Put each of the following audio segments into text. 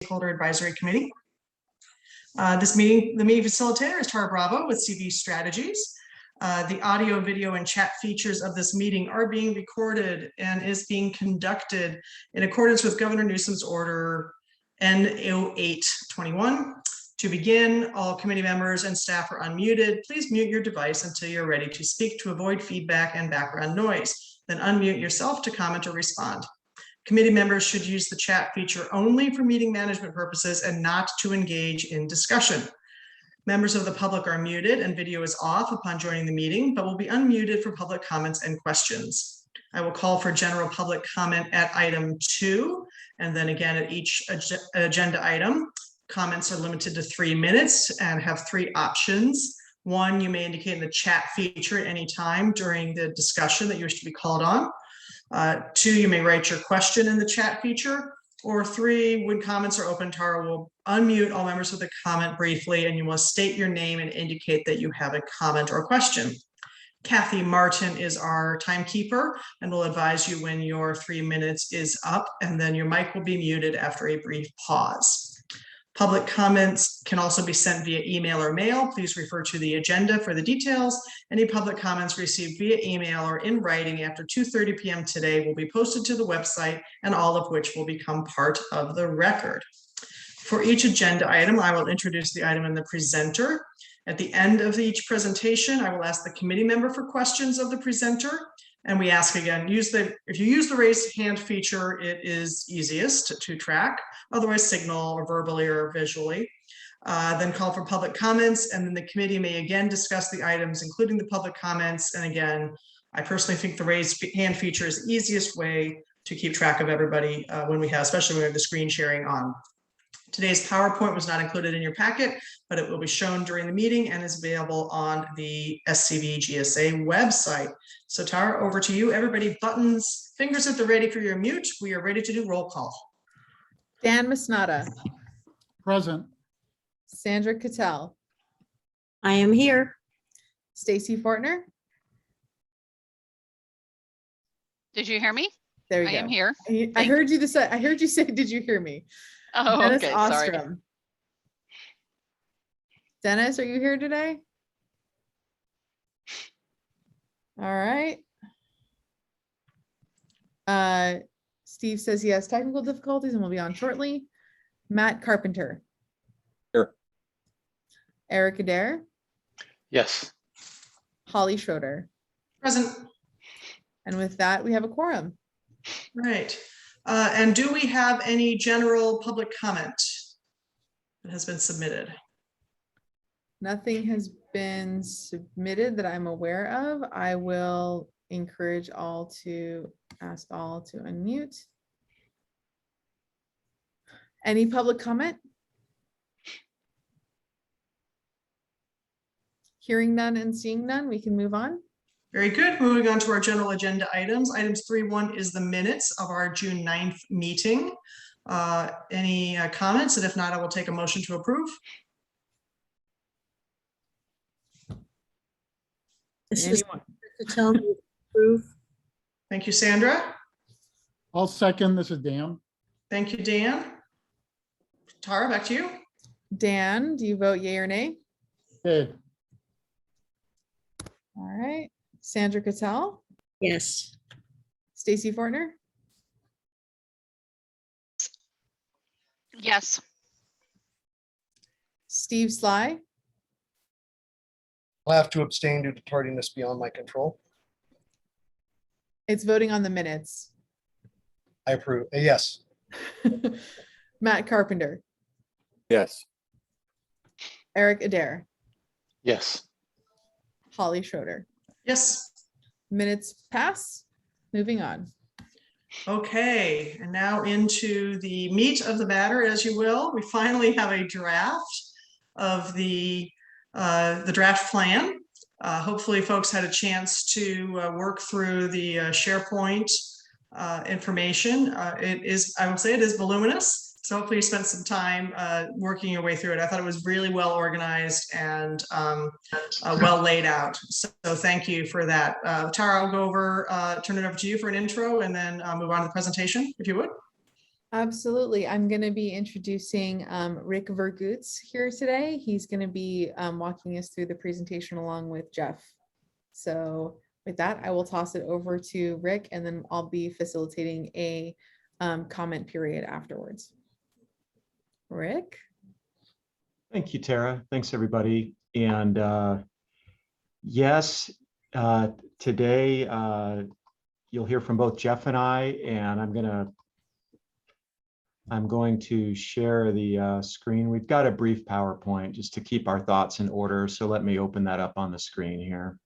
Stakeholder Advisory Committee. The meeting facilitator is Tara Bravo with CV Strategies. The audio, video, and chat features of this meeting are being recorded and is being conducted in accordance with Governor Newsom's order N0821. To begin, all committee members and staff are unmuted. Please mute your device until you're ready to speak to avoid feedback and background noise. Then unmute yourself to comment or respond. Committee members should use the chat feature only for meeting management purposes and not to engage in discussion. Members of the public are muted and video is off upon joining the meeting, but will be unmuted for public comments and questions. I will call for general public comment at item 2, and then again at each agenda item. Comments are limited to 3 minutes and have 3 options. 1, you may indicate in the chat feature at any time during the discussion that you wish to be called on. 2, you may write your question in the chat feature. Or 3, when comments are open, Tara will unmute all members with a comment briefly, and you must state your name and indicate that you have a comment or question. Kathy Martin is our timekeeper and will advise you when your 3 minutes is up, and then your mic will be muted after a brief pause. Public comments can also be sent via email or mail. Please refer to the agenda for the details. Any public comments received via email or in writing after 2:30 p.m. today will be posted to the website, and all of which will become part of the record. For each agenda item, I will introduce the item and the presenter. At the end of each presentation, I will ask the committee member for questions of the presenter. And we ask again, if you use the raise hand feature, it is easiest to track. Otherwise, signal or verbally or visually. Then call for public comments, and then the committee may again discuss the items, including the public comments. And again, I personally think the raise hand feature is the easiest way to keep track of everybody especially when we have the screen sharing on. Today's PowerPoint was not included in your packet, but it will be shown during the meeting and is available on the SCV GSA website. So Tara, over to you. Everybody, buttons, fingers at the ready for your mute. We are ready to do roll call. Dan Masnada. Present. Sandra Cattell. I am here. Stacy Fortner. Did you hear me? There you I go. am here. I heard you say, did you hear me? Oh, Dennis okay. Ostrom. Sorry. Dennis, are you here today? All right. Steve says he has technical difficulties and will be on shortly. Matt Carpenter. Here. Eric Adair. Yes. Holly Schroeder. Present. And with that, we have a quorum. Right. And do we have any general public comment that has been submitted? Nothing has been submitted that I'm aware of. I will encourage ask all to unmute. Any public comment? Hearing none and seeing none, we can move on. Very good. Moving on to our general agenda items. Items 3.1 is the minutes of our June 9th meeting. Any comments? And if not, I will take a motion to approve. This is Anyone? to tell me to approve. Thank you, Sandra. I'll second. This is Dan. Thank you, Dan. Tara, back to you. Dan, do you vote yay or nay? Hey. All right. Sandra Cattell, Yes. Stacy Fortner, Yes. Steve Sly, I'll have to abstain due to tardiness beyond my control. it's voting on the minutes. I approve. Yes. Matt Carpenter, Yes. Eric Adair, Yes. Holly Schroeder. Yes. Minutes pass. Moving on. Okay, and now into the meat of the matter, as you will. We finally have a draft of the draft plan. Hopefully folks had a chance to work through the SharePoint information. I will say it is voluminous. So hopefully you spent some time working your way through it. I thought it was really well organized and well laid out. So thank you for that. Tara, I'll go over, turn it over to you for an intro and then move on to the presentation, if you would. Absolutely. I'm going to be introducing Rick Vergoots here today. He's going to be walking us through the presentation along with Jeff. So with that, I will toss it over to Rick, and then I'll be facilitating a comment period afterwards. Rick? Thank you, Tara. Thanks, everybody. And yes, today you'll hear from both Jeff and I, and I'm going to share the screen. We've got a brief PowerPoint just to keep our thoughts in order. So let me open that up on the screen here.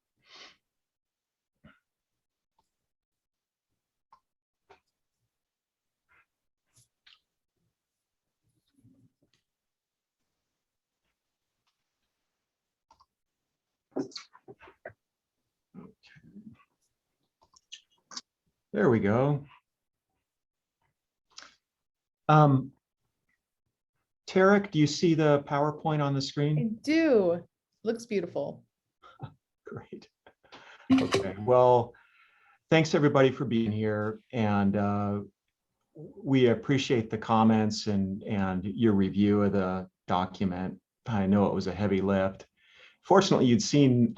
There we go. Tarek, do you see the PowerPoint on the I screen? do. Looks beautiful. Great. Okay, well, thanks everybody for being here, and we appreciate the comments and your review of the document. I know it was a heavy lift. Fortunately, you'd seen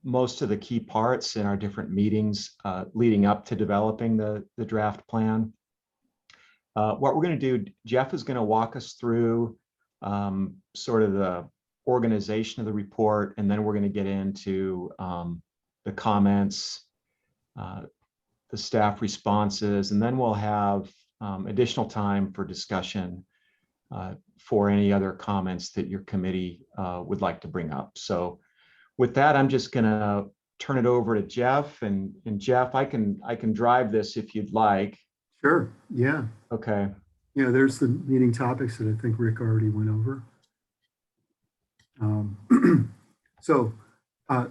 most of the key parts in our different meetings leading up to developing the draft plan. What we're going to do, Jeff is going to walk us through sort of the organization of the report, and then we're going to get into the comments, the staff responses, and then we'll have additional time for discussion for any other comments that your committee would like to bring up. So with that, I'm just going to turn it over to Jeff, and Jeff, I can drive this if you'd like. Sure, yeah. Okay. Yeah, there's the meeting topics that I think Rick already went over.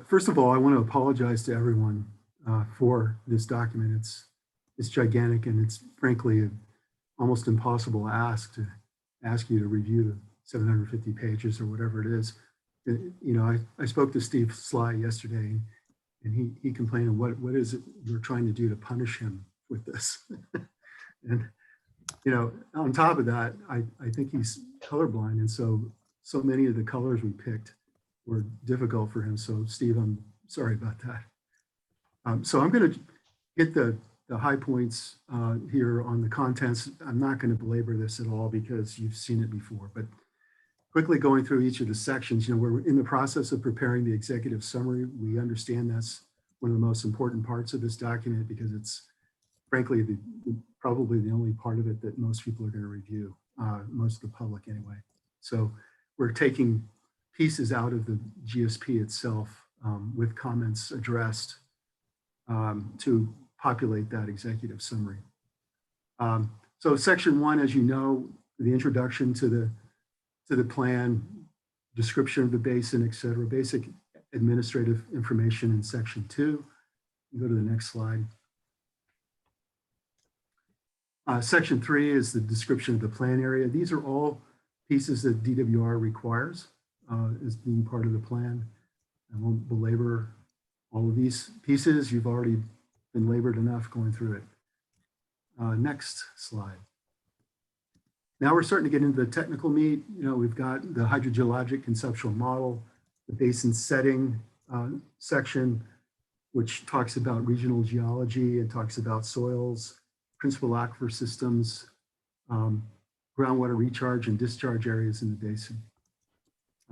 First of all, I want to apologize to everyone for this document. It's gigantic, and it's frankly almost impossible ask you to review the 750 pages or whatever it is. I spoke to Steve Sly yesterday, and he complained, what is it you're trying to do to punish him with this? And on top of that, I think he's colorblind, and so many of the colors we picked were difficult for him. So Steve, I'm sorry about that. So I'm going to hit the high points here on the contents. I'm not going to belabor this at all because you've seen it before, but quickly going through each of the sections, we're in the process of preparing the executive summary. We understand that's one of the most important parts of this document because it's frankly probably the only part of it that most people are going to review, most of the public anyway. So we're taking pieces out of the GSP itself with comments addressed to populate that executive summary. So section 1, as you know, the introduction to the plan, description of the basin, et cetera, basic administrative information in section 2. Go to the next slide. Section 3 is the description of the plan area. These are all pieces that DWR requires as being part of the plan. I won't belabor all of these pieces. You've already been labored enough going through it. Next slide. Now we're starting to get into the technical meat. We've got the hydrogeologic conceptual model, the basin setting section, which talks about regional geology and talks about soils, principal aquifer systems, groundwater recharge and discharge areas in the basin.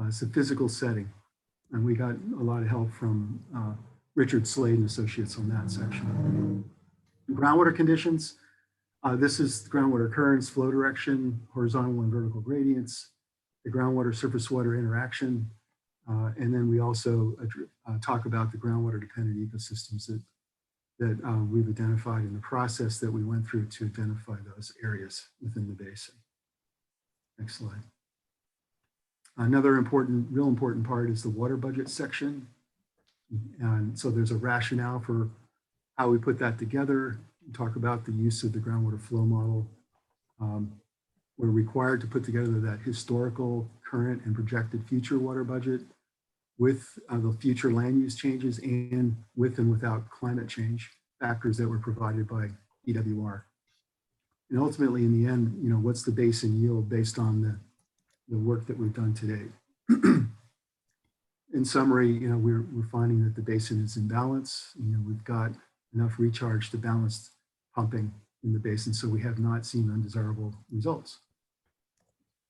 It's a physical setting, and we got a lot of help from Richard Slade and Associates on that section. Groundwater conditions. This is groundwater currents, flow direction, horizontal and vertical gradients, the groundwater surface water interaction, and then we also talk about the groundwater dependent ecosystems that we've identified in the process that we went through to identify those areas within the basin. Next slide. Another real important part is the water budget section. And so there's a rationale for how we put that together. We talk about the use of the groundwater flow model. We're required to put together that historical, current, and projected future water budget with the future land use changes and with and without climate change factors that were provided by EWR. And ultimately, in the end, what's the basin yield based on the work that we've done today? In summary, we're finding that the basin is in balance. We've got enough recharge to balance pumping in the basin, so we have not seen undesirable results.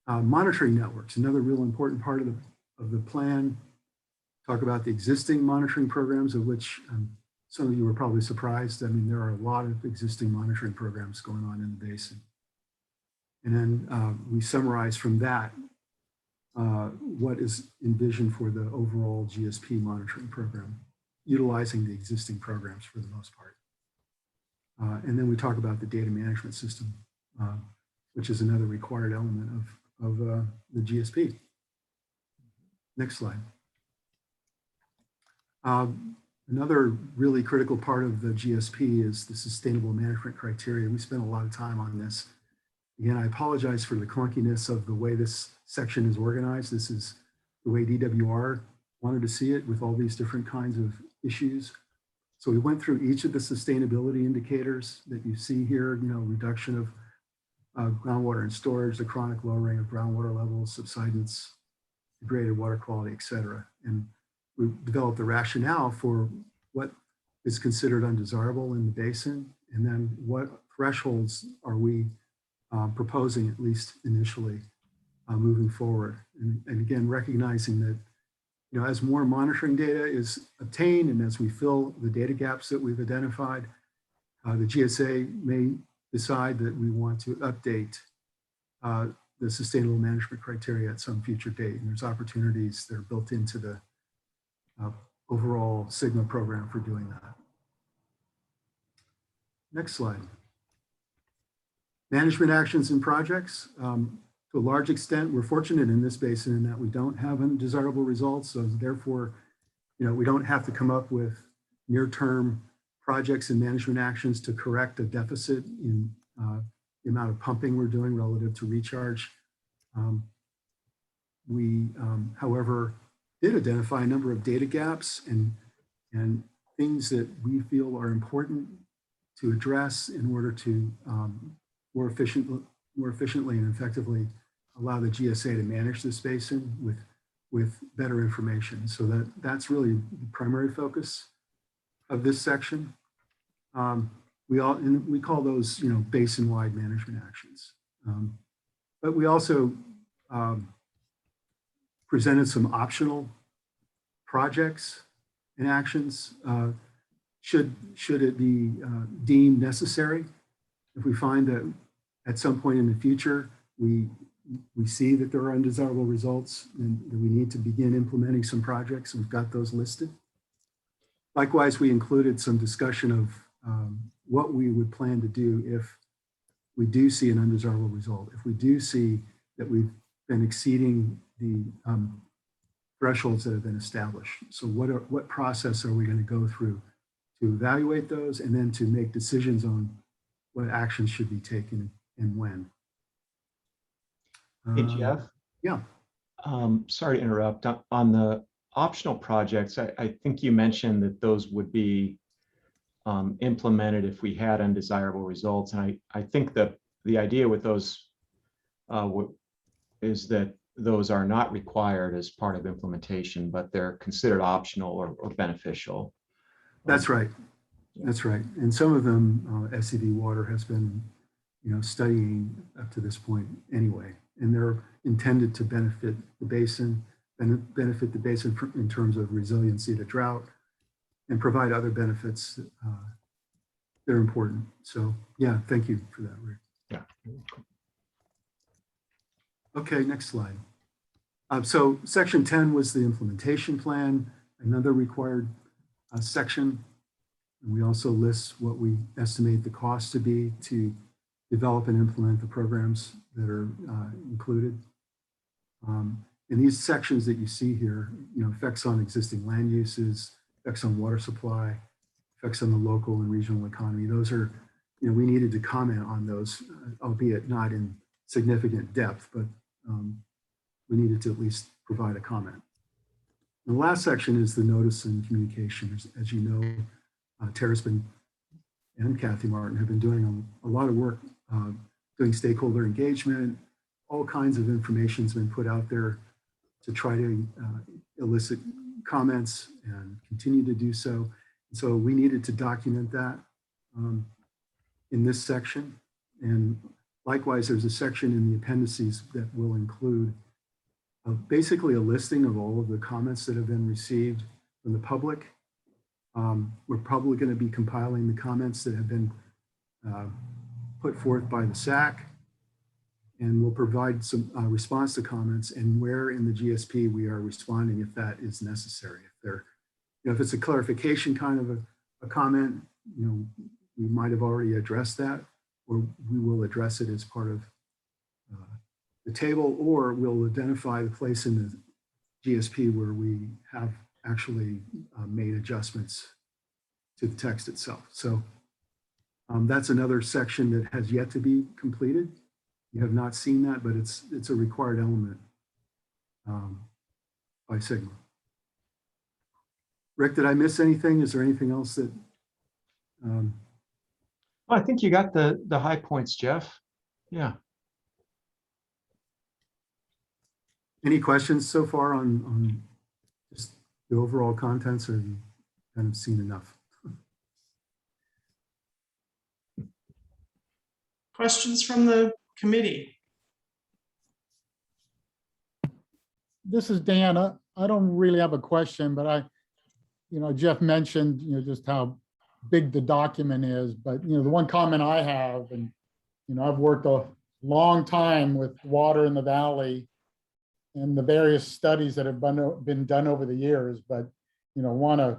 Monitoring networks, another real important part of the plan. Talk about the existing monitoring programs, of which some of you were probably surprised. I mean, there are a lot of existing monitoring programs going on in the basin. And then we summarize from that what is envisioned for the overall GSP monitoring program, utilizing the existing programs for the most part. And then we talk about the data management system, which is another required element of the GSP. Next slide. Another really critical part of the GSP is the sustainable management criteria. We spent a lot of time on this. Again, I apologize for the clunkiness of the way this section is organized. This is the way DWR wanted to see it, with all these different kinds of issues. So we went through each of the sustainability indicators that you see here, reduction of groundwater and storage, the chronic lowering of groundwater levels, subsidence, degraded water quality, et cetera. And we developed the rationale for what is considered undesirable in the basin, and then what thresholds are we proposing, at least initially, moving forward. And again, recognizing that, as more monitoring data is obtained and as we fill the data gaps that we've identified, the GSA may decide that we want to update the sustainable management criteria at some future date. And there's opportunities that are built into the overall Sigma program for doing that. Next slide. Management actions and projects. To a large extent, we're fortunate in this basin in that we don't have undesirable results. So therefore, we don't have to come up with near-term projects and management actions to correct a deficit in the amount of pumping we're doing relative to recharge. We, however, did identify a number of data gaps and things that we feel are important to address in order to more efficiently and effectively allow the GSA to manage this basin with better information. So that's really the primary focus of this section. We call those, basin-wide management actions. But we also presented some optional projects and actions should it be deemed necessary. If we find that at some point in the future we see that there are undesirable results and that we need to begin implementing some projects, we've got those listed. Likewise, we included some discussion of what we would plan to do if we do see an undesirable result, if we do see that we've been exceeding the thresholds that have been established. So what process are we going to go through to evaluate those and then to make decisions on what actions should be taken and when? Hey, Jeff. Yeah. Sorry to interrupt. On the optional projects, I think you mentioned that those would be implemented if we had undesirable results. And I think that the idea with those is that those are not required as part of implementation, but they're considered optional or beneficial. That's right. That's right. And some of them, SCV Water has been, studying up to this point anyway, and they're intended to benefit the basin in terms of resiliency to drought and provide other benefits that are important. So yeah, thank you for that, Rick. Yeah. Okay, next slide. So section 10 was the implementation plan, another required section. And we also list what we estimate the cost to be to develop and implement the programs that are included. And these sections that you see here, effects on existing land uses, effects on water supply, effects on the local and regional economy. Those are, we needed to comment on those, albeit not in significant depth, but we needed to at least provide a comment. The last section is the notice and communication. As you know, Tara's been and Kathy Martin have been doing a lot of work doing stakeholder engagement. All kinds of information's been put out there to try to elicit comments and continue to do so. So we needed to document that in this section. And likewise, there's a section in the appendices that will include basically a listing of all of the comments that have been received from the public. We're probably going to be compiling the comments that have been put forth by the SAC, and we'll provide some response to comments and where in the GSP we are responding if that is necessary. If they're, if it's a clarification kind of a comment, we might have already addressed that, or we will address it as part of the table, or we'll identify the place in the GSP where we have actually made adjustments to the text itself. So that's another section that has yet to be completed. You have not seen that, but it's a required element by Sigma. Rick, did I miss anything? Is there anything else that? Well, I think you got the high points, Jeff. Yeah. Any questions so far on just the overall contents, or have you kind of seen enough? Questions from the committee? This is Dan. I don't really have a question, but Jeff mentioned, just how big the document is, but, the one comment I have, and, I've worked a long time with water in the valley and the various studies that have been done over the years, but, want to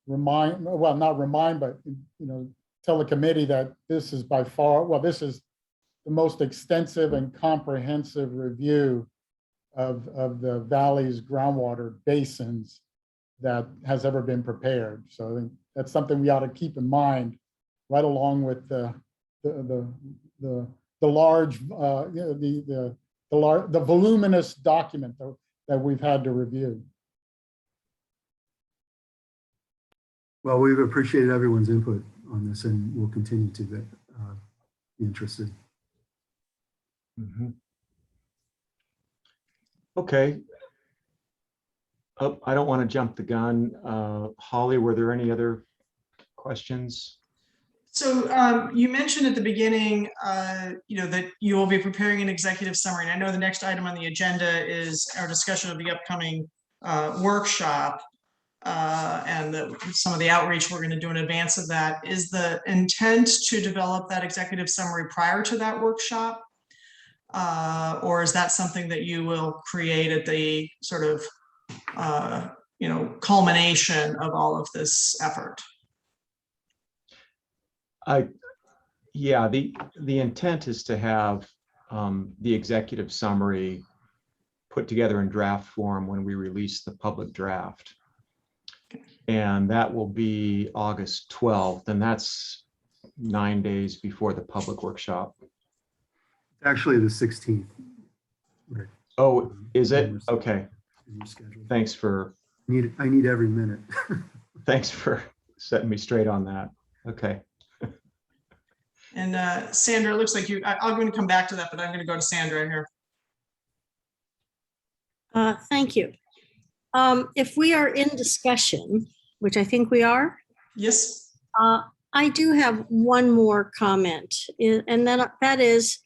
remind, well, not remind, but, tell the committee that this is by far, well, this is the most extensive and comprehensive review of the valley's groundwater basins that has ever been prepared. So I think that's something we ought to keep in mind, right along with the large, the voluminous document that we've had to review. Well, we've appreciated everyone's input on this, and we'll continue to be interested. Mm-hmm. Okay. Oh, I don't want to jump the gun. Holly, were there any other questions? So you mentioned at the beginning, that you will be preparing an executive summary. And I know the next item on the agenda is our discussion of the upcoming workshop and some of the outreach we're going to do in advance of that. Is the intent to develop that executive summary prior to that workshop? Or is that something that you will create at the sort of, culmination of all of this effort? Yeah, the intent is to have the executive summary put together in draft form when we release the public draft. And that will be August 12th, and that's 9 days before the public workshop. Actually, the 16th. Right. Oh, is it? Okay. In your schedule. Thanks for. I need every minute. Thanks for setting me straight on that. Okay. And Sandra, it looks like I'm going to come back to that, but I'm going to go to Sandra here. Thank you. If we are in discussion, which I think we are, Yes. I do have one more comment, and that is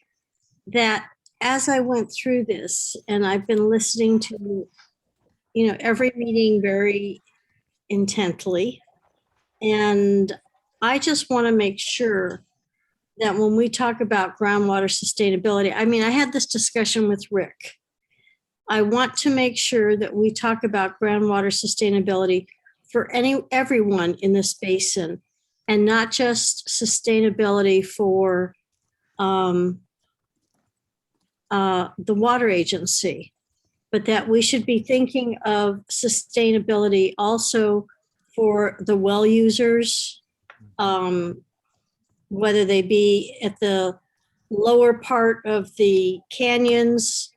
that as I went through this, and I've been listening to, every meeting very intently, and I just want to make sure that when we talk about groundwater sustainability, I had this discussion with Rick. I want to make sure that we talk about groundwater sustainability for everyone in this basin, and not just sustainability for the water agency, but that we should be thinking of sustainability also for the well users, whether they be at the lower part of the canyons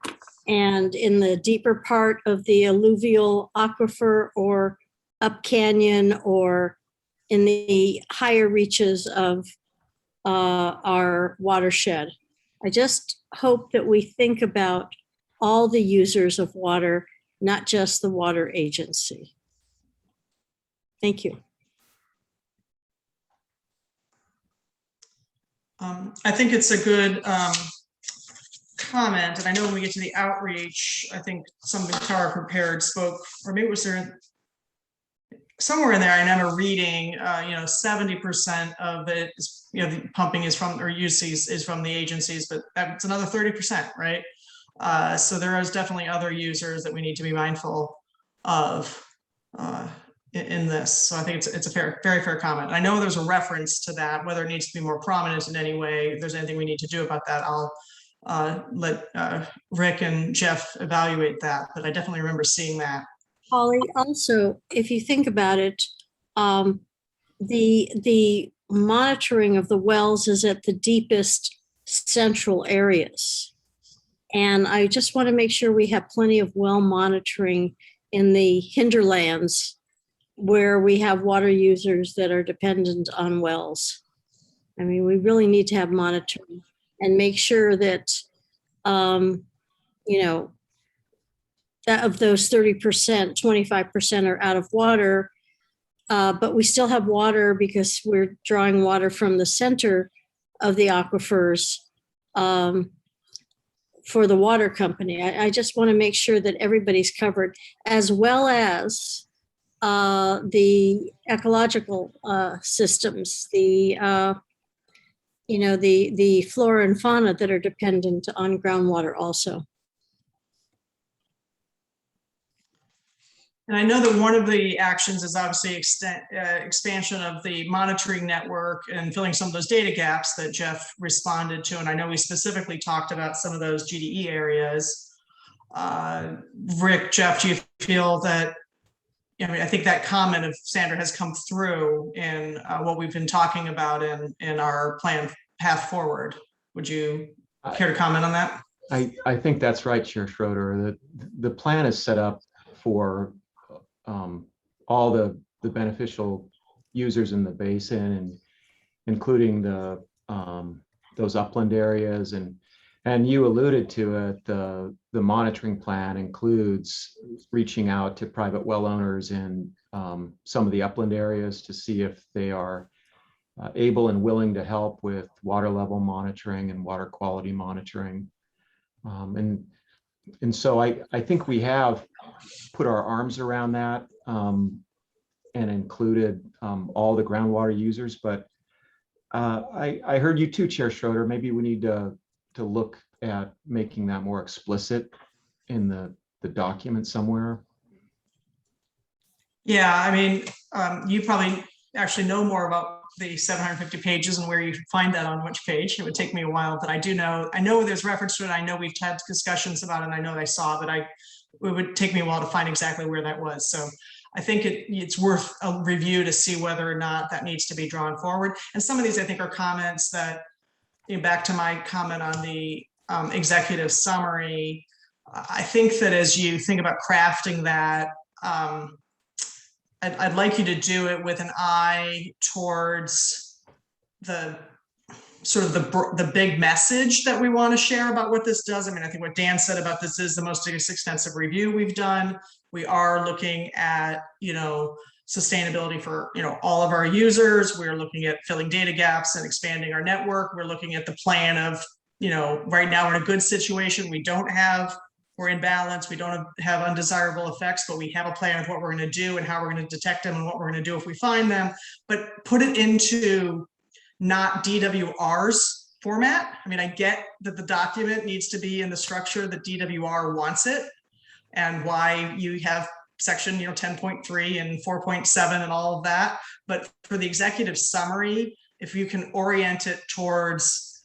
and in the deeper part of the alluvial aquifer, or up canyon, or in the higher reaches of our watershed. I just hope that we think about all the users of water, not just the water agency. Thank you. I think it's a good comment, and I know when we get to the outreach, I think something Tara prepared spoke, or maybe it was there somewhere in there. I remember reading, 70% of it is, the pumping is from, or usage is from the agencies, but that's another 30%, right? So there is definitely other users that we need to be mindful of in this. So I think it's a very fair comment. I know there's a reference to that, whether it needs to be more prominent in any way. If there's anything we need to do about that, I'll let Rick and Jeff evaluate that, but I definitely remember seeing that. Holly, also, if you think about it, the monitoring of the wells is at the deepest central areas. And I just want to make sure we have plenty of well monitoring in the hinterlands where we have water users that are dependent on wells. I mean, we really need to have monitoring and make sure that, that of those 30%, 25% are out of water, but we still have water because we're drawing water from the center of the aquifers for the water company. I just want to make sure that everybody's covered, as well as the ecological systems, the flora and fauna that are dependent on groundwater also. And I know that one of the actions is obviously expansion of the monitoring network and filling some of those data gaps that Jeff responded to. And I know we specifically talked about some of those GDE areas. Rick, Jeff, do you feel that, I think that comment of Sandra has come through in what we've been talking about in our plan path forward. Would you care to comment on that? I think that's right, Chair Schroeder. The plan is set up for all the beneficial users in the basin, and including those upland areas, and you alluded to it. The monitoring plan includes reaching out to private well owners in some of the upland areas to see if they are able and willing to help with water level monitoring and water quality monitoring. And so I think we have put our arms around that and included all the groundwater users. But I heard you too, Chair Schroeder. Maybe we need to look at making that more explicit in the document somewhere. Yeah, I mean, you probably actually know more about the 750 pages and where you find that on which page. It would take me a while, but I know there's reference to it. I know we've had discussions about it, and I know I saw, but it would take me a while to find exactly where that was. So I think it's worth a review to see whether or not that needs to be drawn forward. And some of these, I think, are comments that, back to my comment on the executive summary, I think that as you think about crafting that, I'd like you to do it with an eye towards the sort of the big message that we want to share about what this does. I mean, I think what Dan said about this is the most extensive review we've done. We are looking at, sustainability for, all of our users. We're looking at filling data gaps and expanding our network. We're looking at the plan of, right now we're in a good situation. We're in balance. We don't have undesirable effects, but we have a plan of what we're going to do and how we're going to detect them and what we're going to do if we find them, but put it into not DWR's format. I mean, I get that the document needs to be in the structure that DWR wants it, and why you have section 10.3 and 4.7 and all of that. But for the executive summary, if you can orient it towards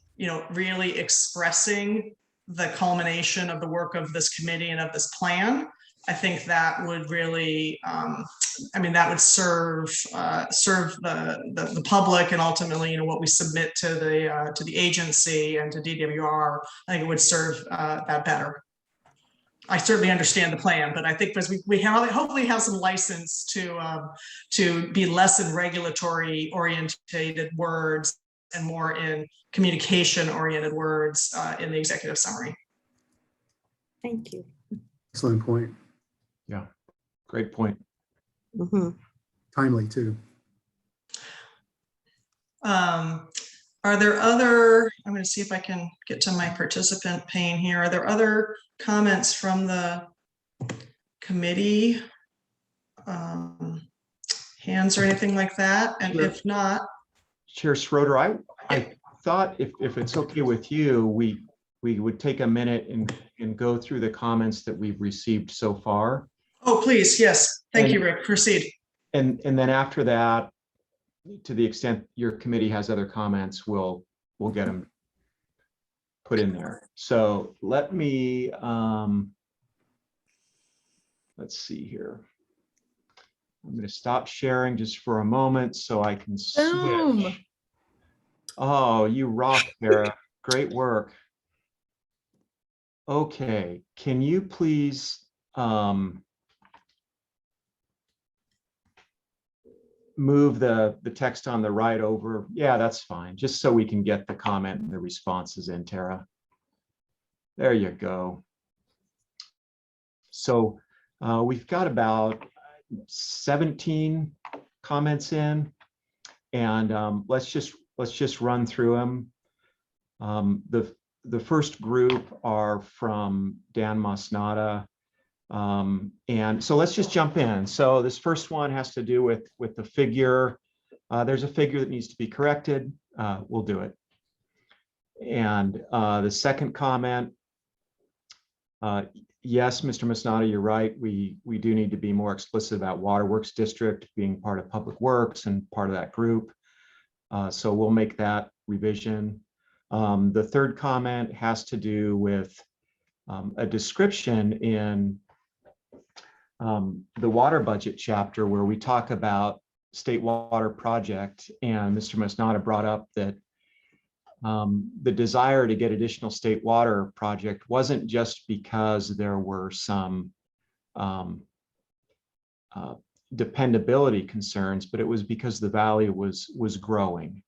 really expressing the culmination of the work of this committee and of this plan, I think that would really, that would serve the public, and ultimately, what we submit to the agency and to DWR. I think it would serve that better. I certainly understand the plan, but I think because we hopefully have some license to be less in regulatory orientated words and more in communication-oriented words in the executive summary. Thank you. Excellent point. Great point. Mhm. Timely too. Are there other, I'm going to see if I can get to my participant pane here. Are there other comments from the committee? Hands or anything like that? And Sure. if not, Chair Schroeder, I thought if it's okay with you, we would take a minute and go through the comments that we've received so far. oh, please, yes. Thank you, Rick. Proceed. And then after that, to the extent your committee has other comments, we'll get them put in there. So let me, let's see here. I'm going to stop sharing just for a moment so I can Boom. switch. Oh, you rock, Sarah. Great work. Okay, can you please move the text on the right over? Yeah, that's fine, just so we can get the comment and the responses in, Tara. There you go. So we've got about 17 comments in, and let's just run through them. The first group are from Dan Masnada. And so let's just jump in. So this first one has to do with the figure. There's a figure that needs to be corrected. We'll do it. And the second comment, yes, Mr. Masnada, you're right. We do need to be more explicit about Waterworks District being part of Public Works and part of that group. So we'll make that revision. The third comment has to do with a description in the water budget chapter where we talk about state water project, and Mr. Masnada brought up that the desire to get additional state water project wasn't just because there were some dependability concerns, but it was because the valley was growing.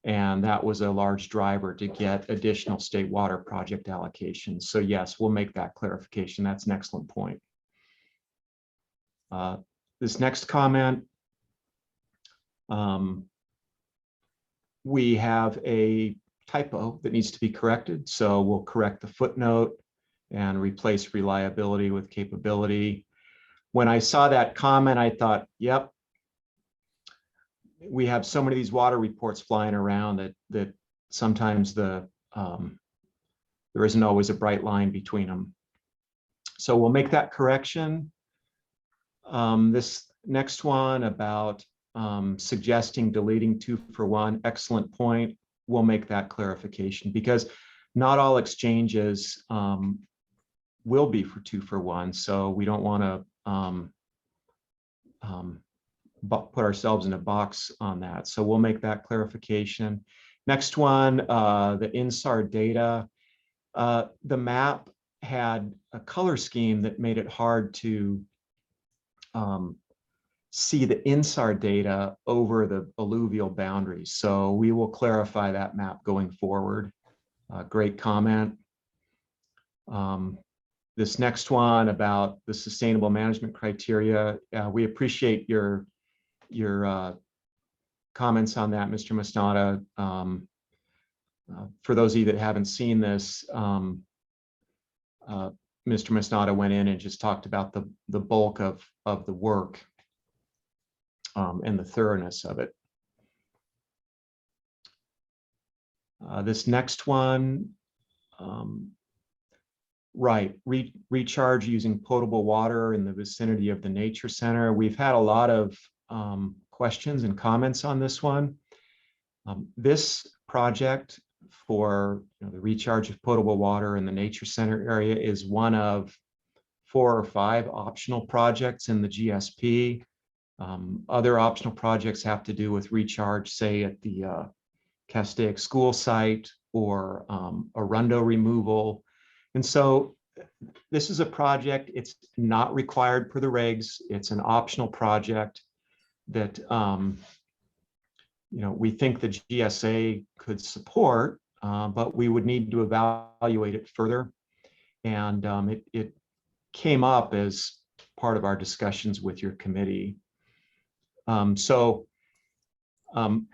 And that was a large driver to get additional state water project allocations. So yes, we'll make that clarification. That's an excellent point. This next comment, we have a typo that needs to be corrected. So we'll correct the footnote and replace reliability with capability. When I saw that comment, I thought, yep, we have so many of these water reports flying around that sometimes there isn't always a bright line between them. So we'll make that correction. This next one about suggesting deleting 2-for-1, excellent point. We'll make that clarification because not all exchanges will be for 2-for-1. So we don't want to put ourselves in a box on that. So we'll make that clarification. Next one, the INSAR data. The map had a color scheme that made it hard to see the INSAR data over the alluvial boundaries. So we will clarify that map going forward. Great comment. This next one about the sustainable management criteria. We appreciate your comments on that, Mr. Masnada. For those of you that haven't seen this, Mr. Masnada went in and just talked about the bulk of the work and the thoroughness of it. This next one, right, recharge using potable water in the vicinity of the nature center. We've had a lot of questions and comments on this one. This project for the recharge of potable water in the nature center area is one of 4 or 5 optional projects in the GSP. Other optional projects have to do with recharge, say at the Castaic school site or Arundo removal. And so this is a project, it's not required per the regs. It's an optional project that we think the GSA could support, but we would need to evaluate it further. And it came up as part of our discussions with your committee. So, Mr.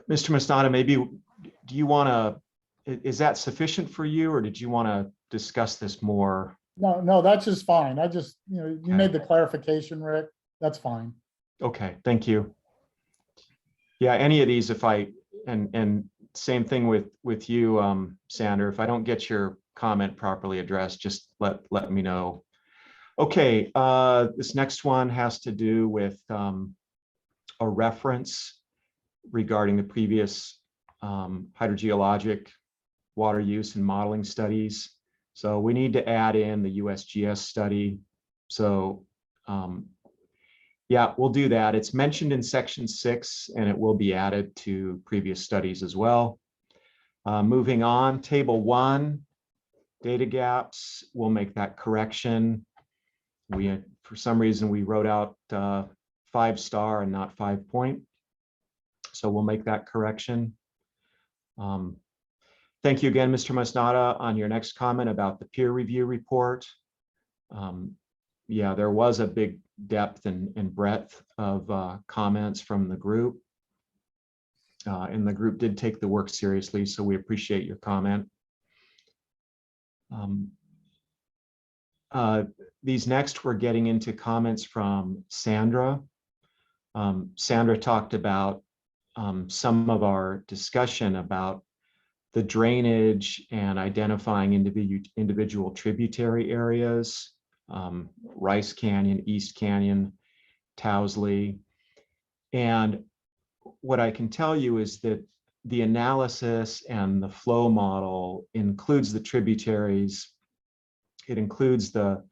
Masnada, maybe do you want to, is that sufficient for you, or did you want to discuss this more? No, that's just fine. I just, you Okay. made the clarification, Rick. That's fine. Okay, thank you. Yeah, any of these, if I, and same thing with you, Sandra, if I don't get your comment properly addressed, just let me know. Okay, this next one has to do with a reference regarding the previous hydrogeologic water use and modeling studies. So we need to add in the USGS study. So yeah, we'll do that. It's mentioned in section 6 and it will be added to previous studies as well. Moving on, table 1, data gaps, we'll make that correction. For some reason, we wrote out 5-star and not 5-point. So we'll make that correction. Thank you again, Mr. Masnada, on your next comment about the peer review report. Yeah, there was a big depth and breadth of comments from the group. And the group did take the work seriously, so we appreciate your comment. These next, we're getting into comments from Sandra. Sandra talked about some of our discussion about the drainage and identifying individual tributary areas, Rice Canyon, East Canyon, Towsley. And what I can tell you is that the analysis and the flow model includes the tributaries. It includes the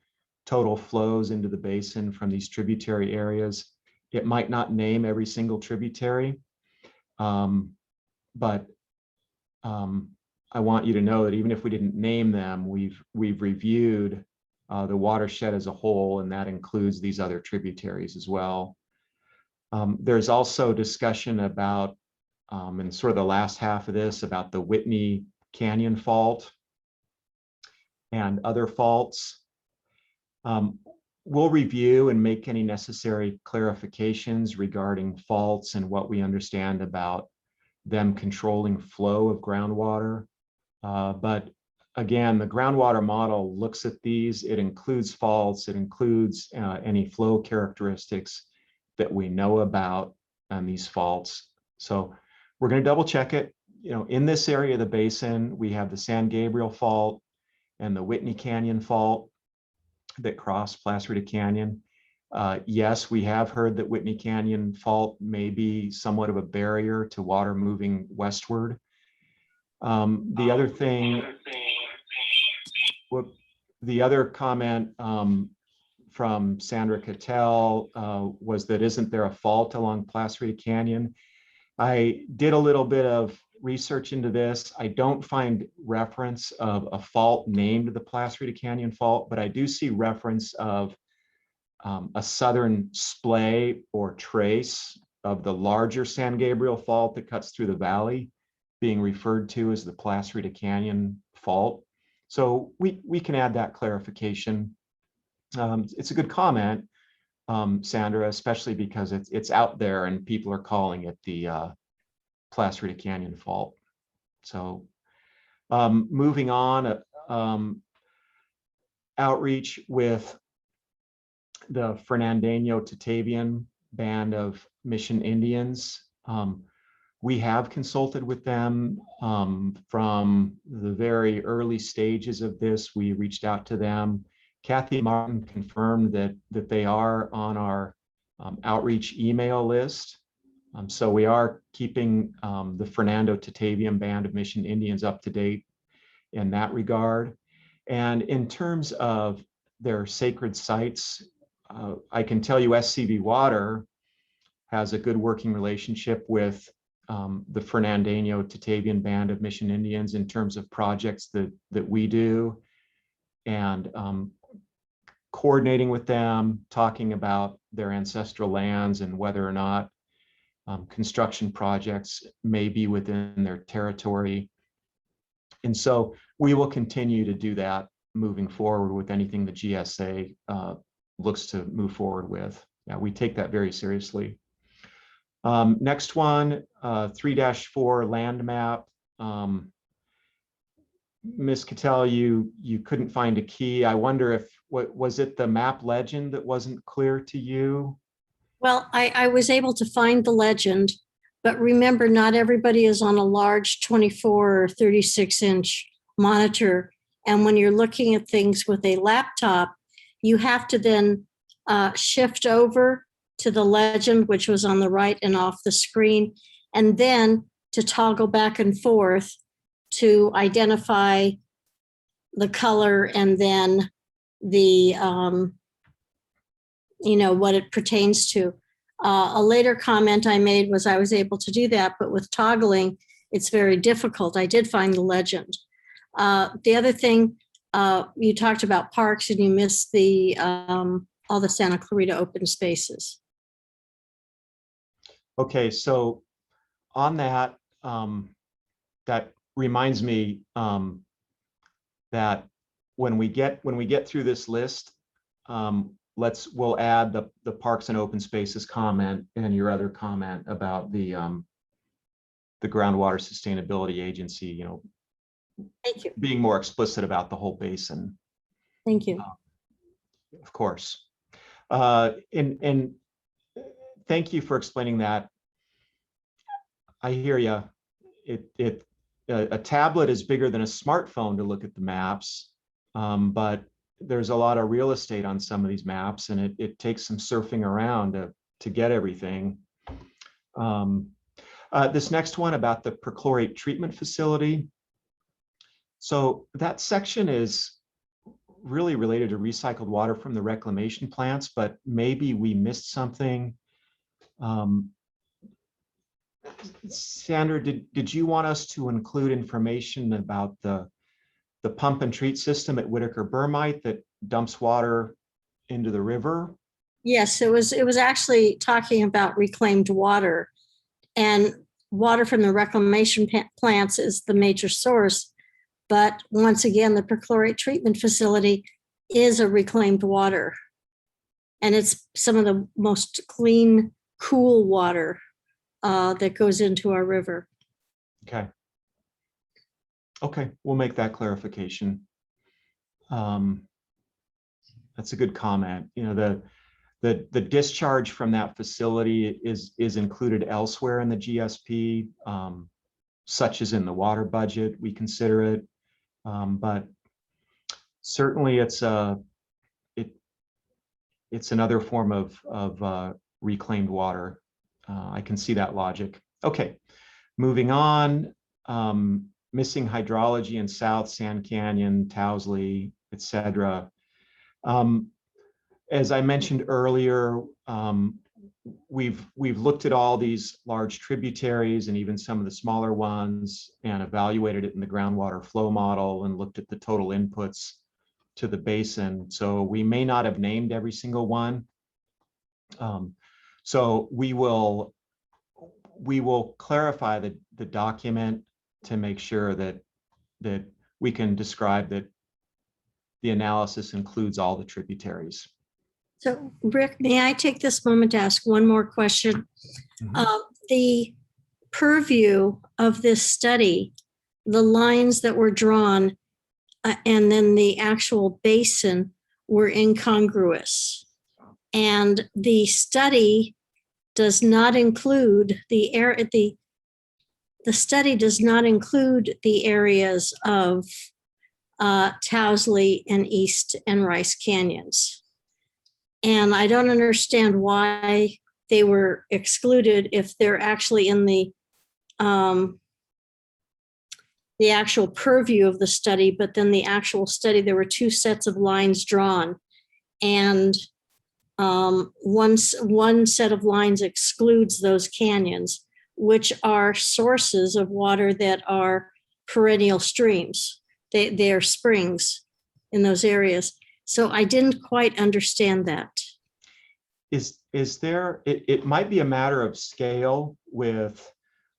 total flows into the basin from these tributary areas. It might not name every single tributary, but I want you to know that even if we didn't name them, we've reviewed the watershed as a whole, and that includes these other tributaries as well. There's also discussion about, in sort of the last half of this, about the Whitney Canyon fault and other faults. We'll review and make any necessary clarifications regarding faults and what we understand about them controlling flow of groundwater. But again, the groundwater model looks at these. It includes faults. It includes any flow characteristics that we know about on these faults. So we're going to double check it. In this area of the basin, we have the San Gabriel fault and the Whitney Canyon fault that cross Placerita Canyon. Yes, we have heard that Whitney Canyon fault may be somewhat of a barrier to water moving westward. The other thing, the other comment from Sandra Cattell was that isn't there a fault along Placerita Canyon? I did a little bit of research into this. I don't find reference of a fault named the Placerita Canyon fault, but I do see reference of a southern splay or trace of the larger San Gabriel fault that cuts through the valley being referred to as the Placerita Canyon fault. So we can add that clarification. It's a good comment, Sandra, especially because it's out there and people are calling it the Placerita Canyon fault. So moving on, outreach with the Fernandino-Tatavian Band of Mission Indians. We have consulted with them from the very early stages of this. We reached out to them. Kathy Martin confirmed that they are on our outreach email list. So we are keeping the Fernando-Tatavian Band of Mission Indians up to date in that regard. And in terms of their sacred sites, I can tell you SCV Water has a good working relationship with the Fernandino-Tatavian Band of Mission Indians in terms of projects that we do, and coordinating with them, talking about their ancestral lands and whether or not construction projects may be within their territory. And so we will continue to do that moving forward with anything the GSA looks to move forward with. Yeah, we take that very seriously. Next one, 3-4 land map. Ms. Cattell, you couldn't find a key. I wonder if, what was it, the map legend that wasn't clear to you? Well, I was able to find the legend, but remember, not everybody is on a large 24 or 36-inch monitor. And when you're looking at things with a laptop, you have to then shift over to the legend, which was on the right and off the screen, and then to toggle back and forth to identify the color and then the, what it pertains to. A later comment I made was I was able to do that, but with toggling, it's very difficult. I did find the legend. The other thing, you talked about parks and you missed the all the Santa Clarita open spaces. Okay, so on that, that reminds me that when we get through this list, we'll add the parks and open spaces comment and your other comment about the groundwater sustainability agency, Thank you. being more explicit about the whole basin. Thank you. Of course. And thank you for explaining that. I hear you. A tablet is bigger than a smartphone to look at the maps, but there's a lot of real estate on some of these maps, and it takes some surfing around to get everything. This next one about the perchlorate treatment facility. So that section is really related to recycled water from the reclamation plants, but maybe we missed something. Sandra, did you want us to include information about the pump and treat system at Whitaker-Burmite that dumps water into the river? Yes, it was actually talking about reclaimed water, and water from the reclamation plants is the major source. But once again, the perchlorate treatment facility is a reclaimed water, and it's some of the most clean, cool water that goes into our river. Okay. Okay, we'll make that clarification. That's a good comment. The discharge from that facility is included elsewhere in the GSP, such as in the water budget. We consider it, but certainly it's another form of reclaimed water. I can see that logic. Okay, moving on. Missing hydrology in South Sand Canyon, Towsley, etc. As I mentioned earlier, we've looked at all these large tributaries and even some of the smaller ones and evaluated it in the groundwater flow model and looked at the total inputs to the basin. So we may not have named every single one. So we will clarify the document to make sure that we can describe that the analysis includes all the tributaries. So, Rick, may I take this moment to ask one more question? Mhm. The purview of this study, the lines that were drawn, and then the actual basin were incongruous. And the study does not include the study does not include the areas of Towsley and East and Rice Canyons. And I don't understand why they were excluded if they're actually in the actual purview of the study, but then the actual study, there were two sets of lines drawn. And one set of lines excludes those canyons, which are sources of water that are perennial streams. They are springs in those areas. So I didn't quite understand that. Is is there, it might be a matter of scale with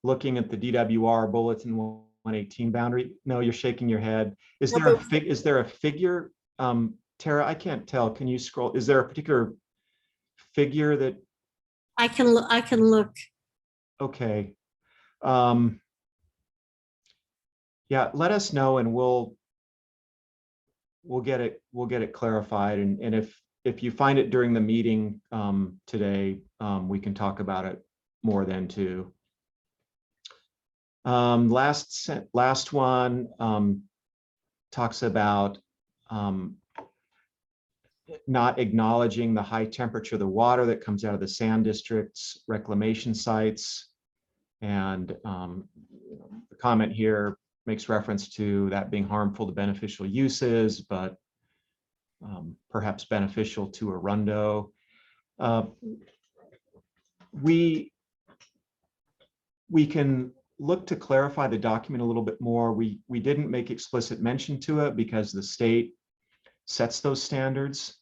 looking at the DWR Bulletin 118 boundary. No, you're shaking your head. Is there a figure, Tara, I can't tell. Can you scroll? Is there a particular figure that? I can look. Okay. Yeah, let us know and we'll get it clarified. And if you find it during the meeting today, we can talk about it more then too. Last one talks about not acknowledging the high temperature of the water that comes out of the sand district's reclamation sites. And the comment here makes reference to that being harmful to beneficial uses, but perhaps beneficial to Arundo. We can look to clarify the document a little bit more. We didn't make explicit mention to it because the state sets those standards.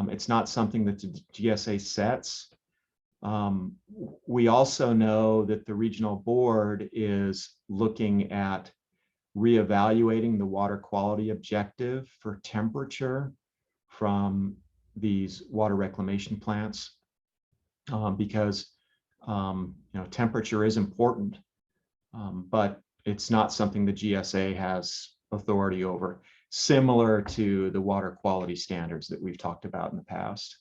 It's not something that the GSA sets. We also know that the regional board is looking at reevaluating the water quality objective for temperature from these water reclamation plants because temperature is important, but it's not something the GSA has authority over, similar to the water quality standards that we've talked about in the past.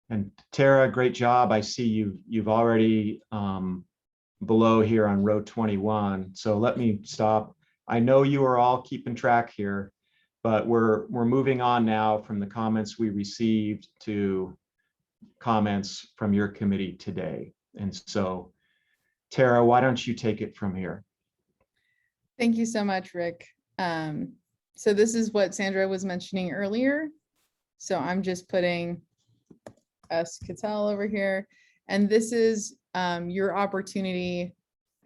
And Tara, great job. I see you've already below here on row 21. So let me stop. I know you are all keeping track here, but we're moving on now from the comments we received to comments from your committee today. And so, Tara, why don't you take it from here? Thank you so much, Rick. So this is what Sandra was mentioning earlier. So I'm just putting S. Cattell over here. And this is your opportunity,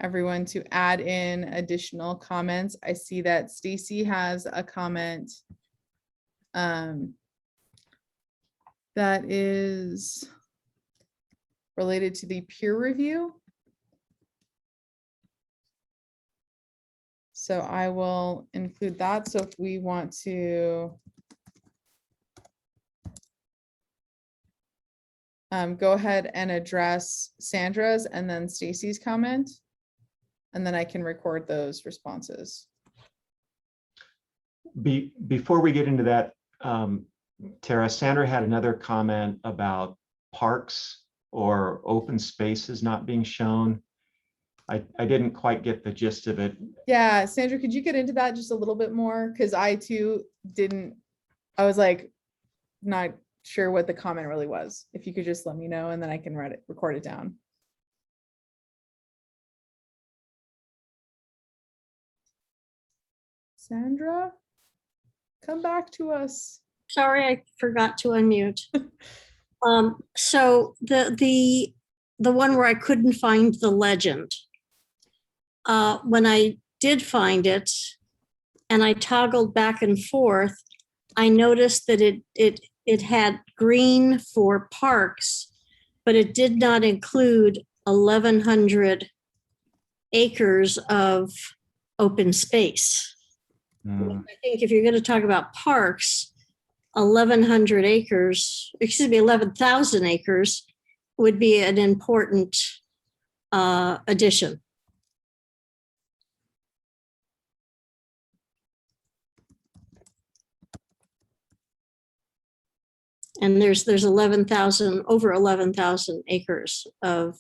everyone, to add in additional comments. I see that Stacy has a comment that is related to the peer review. So I will include that. So if we want to go ahead and address Sandra's and then Stacy's comment, and then I can record those responses. Before we get into that, Tara, Sandra had another comment about parks or open spaces not being shown. I didn't quite get the gist of it. Yeah, Sandra, could you get into that just a little bit more? Because I too I was like, not sure what the comment really was. If you could just let me know and then I can record it down. Sandra, come back to us. Sorry, I forgot to unmute. So the one where I couldn't find the legend. When I did find it and I toggled back and forth, I noticed that it had green for parks, but it did not include 1,100 acres of open space. I think if you're going to talk about parks, 1,100 acres, 11,000 acres would be an important addition. And there's 11,000, over 11,000 acres of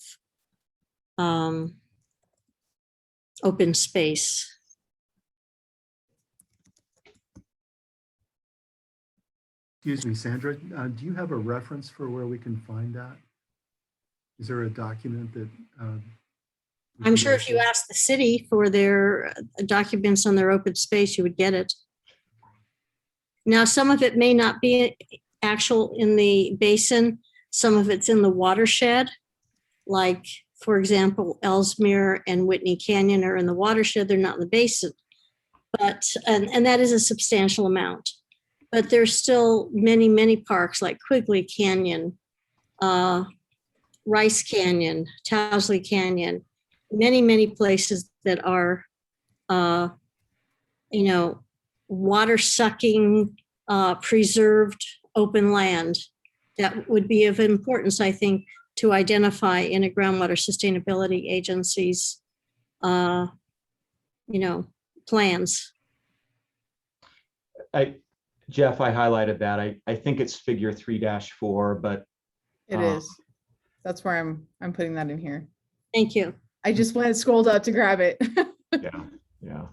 open space. Excuse me, Sandra, do you have a reference for where we can find that? Is there a document that? I'm sure if you ask the city for their documents on their open space, you would get it. Now, some of it may not be actual in the basin. Some of it's in the watershed. Like, for example, Ellesmere and Whitney Canyon are in the watershed. They're not in the basin. But, and that is a substantial amount. but there's still many, many parks like Quigley Canyon, Rice Canyon, Towsley Canyon, many, many places that are, water sucking, preserved open land that would be of importance, I think, to identify in a groundwater sustainability agency's, plans. Jeff, I highlighted that. I think it's figure 3-4, but It is. That's where I'm putting that in here. Thank you. I just went scrolled up to grab it. yeah.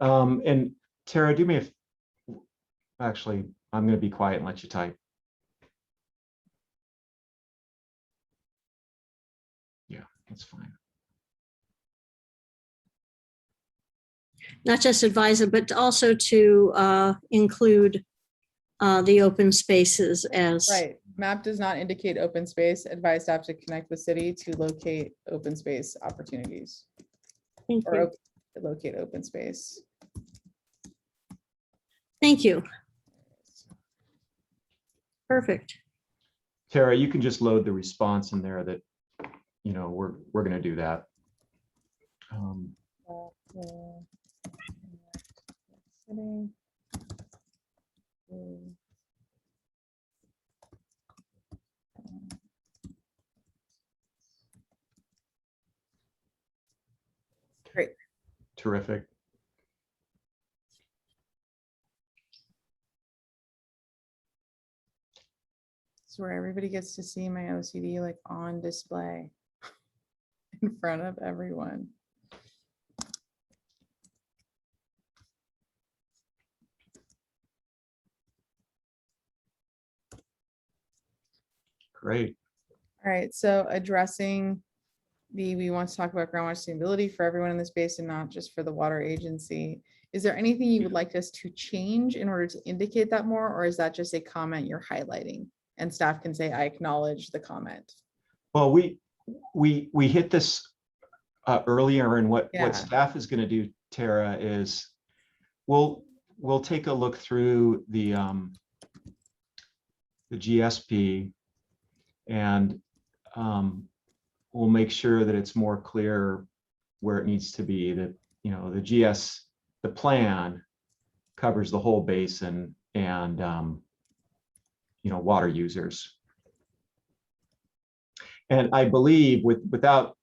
And Tara, do me actually, I'm going to be quiet and let you type. Yeah, that's fine. Not just advise it, but also to include the open spaces as. Right. Map does not indicate open space. Advise staff to connect with city to locate open space opportunities Thank or you. locate open space. Thank you. Perfect. Tara, you can just load the response in there that, we're going to do that. Great. Terrific. So where everybody gets to see my OCD like on display in front of everyone. Great. All right, so addressing we want to talk about groundwater sustainability for everyone in this basin, not just for the water agency. Is there anything you would like us to change in order to indicate that more, or is that just a comment you're highlighting and staff can say, I acknowledge the comment? Well, we hit this earlier, and what staff is going to do, Tara, is we'll take a look through the GSP, and we'll make sure that it's more clear where it needs to be, that the plan covers the whole basin and water users. And I believe, without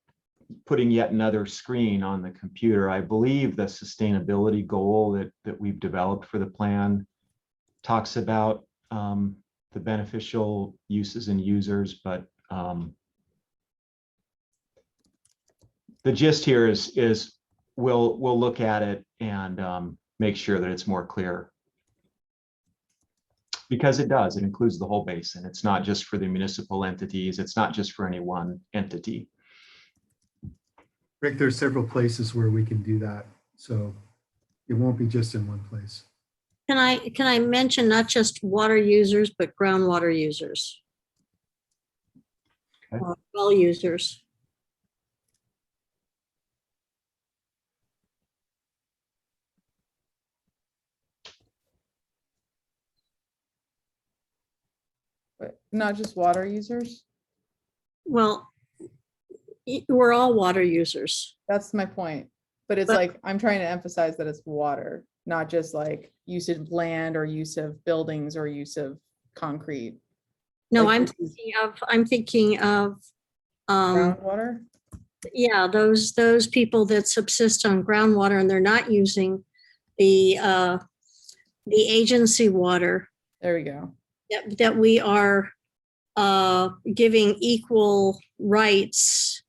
putting yet another screen on the computer, I believe the sustainability goal that we've developed for the plan talks about the beneficial uses and users, but the gist here is we'll look at it and make sure that it's more clear, because it includes the whole basin. It's not just for the municipal entities. It's not just for any one entity. Rick, there's several places where we can do that, so it won't be just in one place. Can I mention not just water users, but groundwater users? Okay. Well users. But not just water users? Well, we're all water users. That's my point. But it's like, I'm trying to emphasize that it's water, not just like use of land or use of buildings or use of concrete. No, Like, I'm thinking of groundwater? yeah, those people that subsist on groundwater and they're not using the agency water There we go. that we are giving equal rights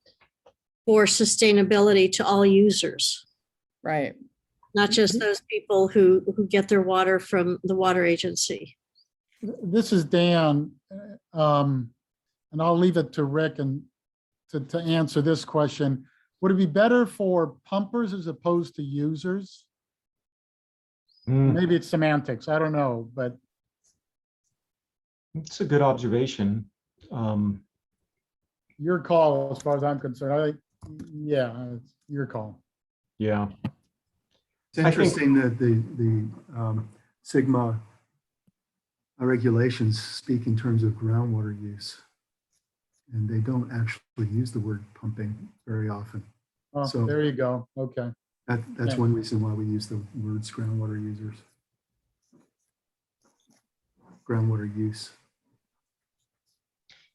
for sustainability to all users, Right. not just those people who get their water from the water agency. This is Dan, and I'll leave it to Rick and to answer this question. Would it be better for pumpers as opposed to users? Maybe it's semantics, I don't know, but. It's a good observation. Your call as far as I'm concerned. Yeah, it's your call. Yeah. It's interesting that the Sigma regulations speak in terms of groundwater use. And they don't actually use the word pumping very often. Oh, So- there you go. Okay. That's Yeah. one reason why we use the words groundwater users. Groundwater use.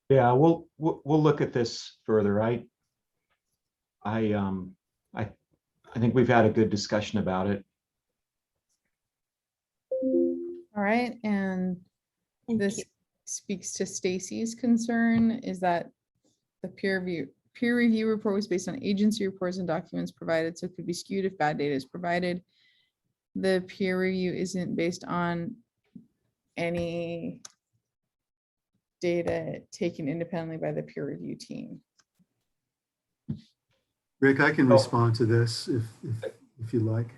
Yeah, we'll look at this further. I think we've had a good discussion about it. All right, and Thank this you. speaks to Stacy's concern, is that the peer review report was based on agency reports and documents provided, so it could be skewed if bad data is provided. The peer review isn't based on any data taken independently by the peer review team. Rick, I can Oh. respond to this if you like.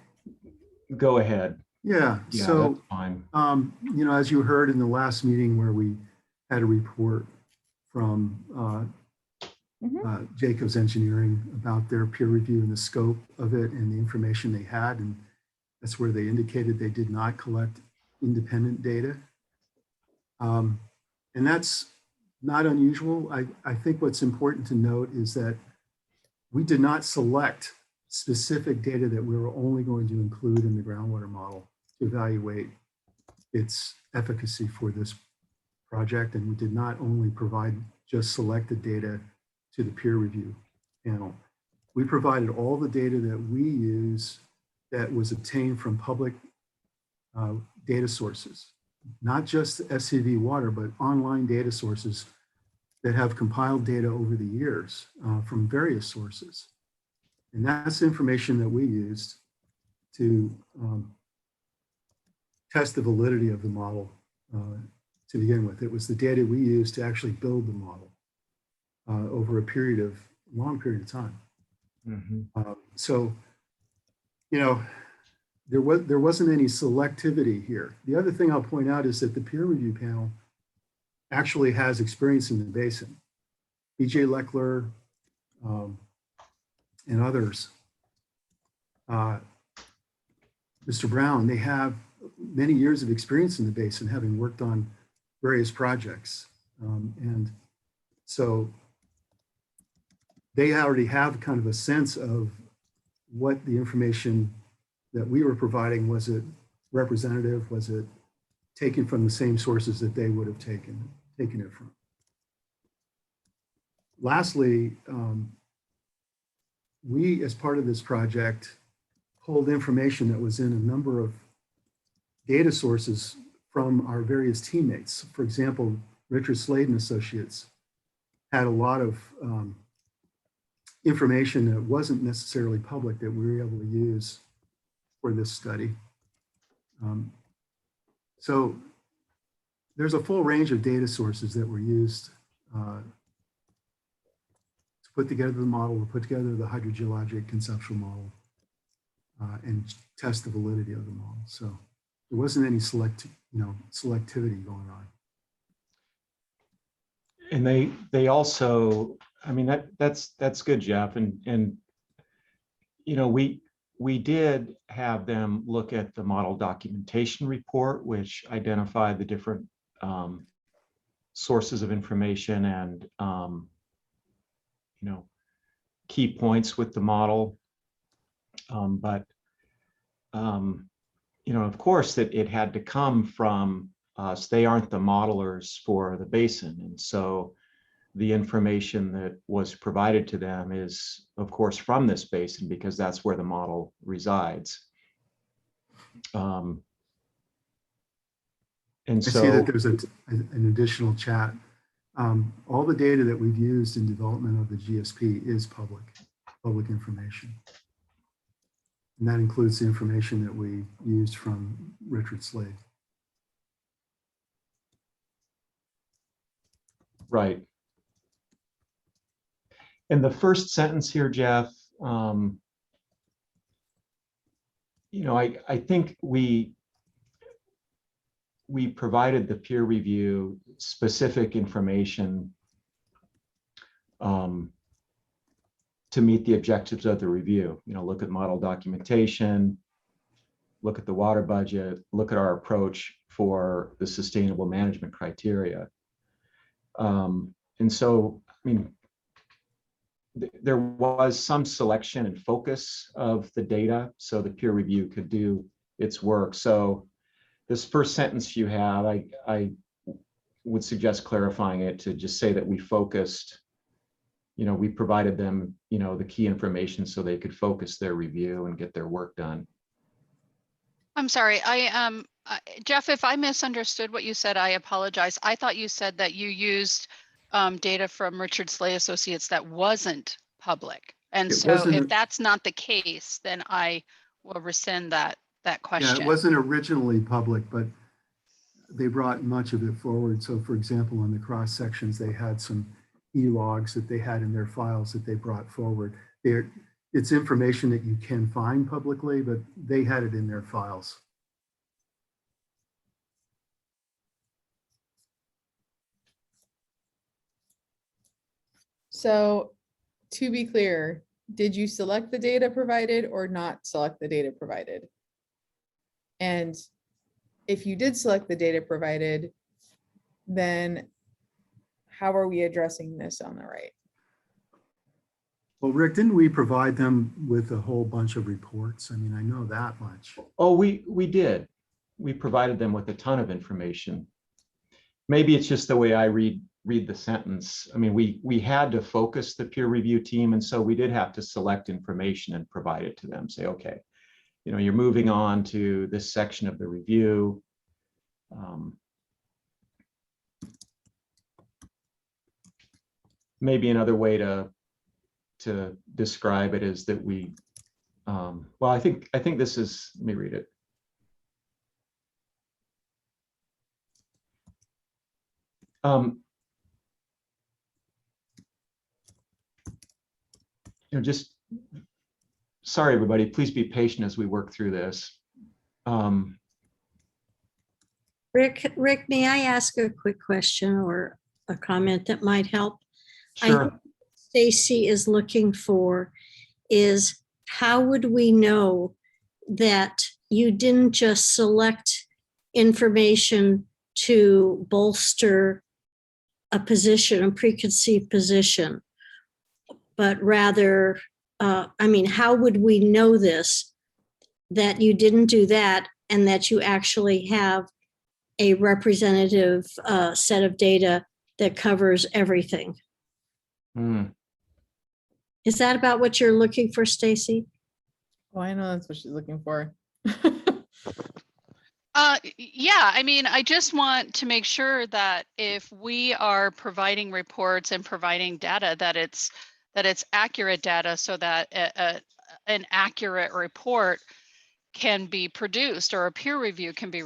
Go ahead. Yeah, Yeah, so, that's fine. as you heard in the last meeting where we had a report from Jacobs Engineering about their peer review and the scope of it and the information they had. And that's where they indicated they did not collect independent data. And that's not unusual. I think what's important to note is that we did not select specific data that we were only going to include in the groundwater model to evaluate its efficacy for this project. And we did not only provide just selected data to the peer review panel. We provided all the data that we use that was obtained from public data sources, not just SCV water, but online data sources that have compiled data over the years from various sources. And that's information that we used to test the validity of the model to begin with. It was the data we used to actually build the model over a long period of time. So, there wasn't any selectivity here. The other thing I'll point out is that the peer review panel actually has experience in the basin. BJ Leckler and others, Mr. Brown, they have many years of experience in the basin, having worked on various projects. And so they already have kind of a sense of what the information that we were providing, was it representative? Was it taken from the same sources that they would have taken it from? Lastly, we, as part of this project, pulled information that was in a number of data sources from our various teammates. For example, Richard Slade and Associates had a lot of information that wasn't necessarily public that we were able to use for this study. So there's a full range of data sources that were used to put together the model, to put together the hydrogeologic conceptual model, and test the validity of the model. So there wasn't any selectivity going on. And they also, I mean, that's good, Jeff. And we did have them look at the model documentation report, which identified the different sources of information and key points with the model. But of course, that it had to come from us. They aren't the modelers for the basin, and so the information that was provided to them is, of course, from this basin because that's where the model resides. And I see that there's an additional chat. All the data that we've used in development of the GSP is public information. And that includes the information that we used from Richard Slade. Right. And the first sentence here, Jeff, I think we provided the peer review specific information to meet the objectives of the review. Look at model documentation, look at the water budget, look at our approach for the sustainable management criteria. And so, I mean, there was some selection and focus of the data so the peer review could do its work. So this first sentence you have, I would suggest clarifying it to just say that we focused, we provided them, the key information so they could focus their review and get their work done. I'm sorry, Jeff, if I misunderstood what you said, I apologize. I thought you said that you used data from Richard Slay Associates that wasn't public. And It so wasn't- if that's not the case, then I will rescind that Yeah, question. it wasn't originally public, but they brought much of it forward. So for example, on the cross sections, they had some e-logs that they had in their files that they brought forward. It's information that you can find publicly, but they had it in their files. So to be clear, did you select the data provided or not select the data provided? And if you did select the data provided, then how are we addressing this on the right? Well, Rick, didn't we provide them with a whole bunch of reports? I mean, I know that much. Oh, we did. We provided them with a ton of information. Maybe it's just the way I read the sentence. I mean, we had to focus the peer review team, and so we did have to select information and provide it to them. Say, okay, you're moving on to this section of the review. Maybe another way to describe it is that we, well, I think this is, let me read it. Just, sorry, everybody, please be patient as we work through this. Rick, may I ask a quick question or a comment that might help? I Sure. think Stacy is looking for is how would we know that you didn't just select information to bolster a position, a preconceived position, but rather, how would we know this, that you didn't do that and that you actually have a representative set of data that covers everything? Is that about what you're looking for, Stacy? Oh, I know that's what she's looking for. Yeah, I mean, I just want to make sure that if we are providing reports and providing data, that it's accurate data so that an accurate report can be produced or a peer review can be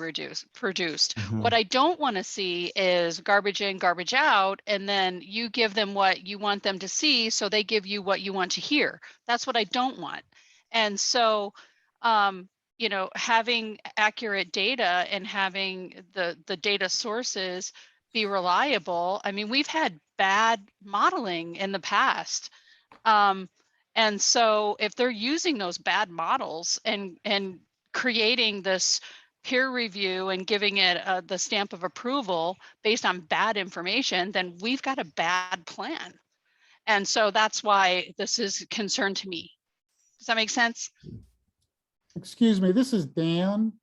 produced. What I don't want to see is garbage in, garbage out, and then you give them what you want them to see, so they give you what you want to hear. That's what I don't want. And so, having accurate data and having the data sources be reliable. I mean, we've had bad modeling in the past. And so if they're using those bad models and creating this peer review and giving it the stamp of approval based on bad information, then we've got a bad plan. And so that's why this is a concern to me. Does that make sense? Excuse me, this is Dan.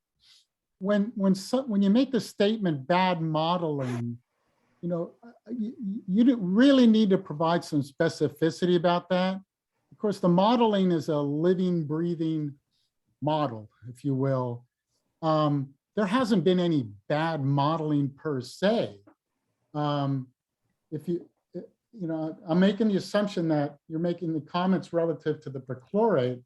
When you make the statement bad modeling, you really need to provide some specificity about that. Of course, the modeling is a living, breathing model, if you will. There hasn't been any bad modeling per se. I'm making the assumption that you're making the comments relative to the perchlorate.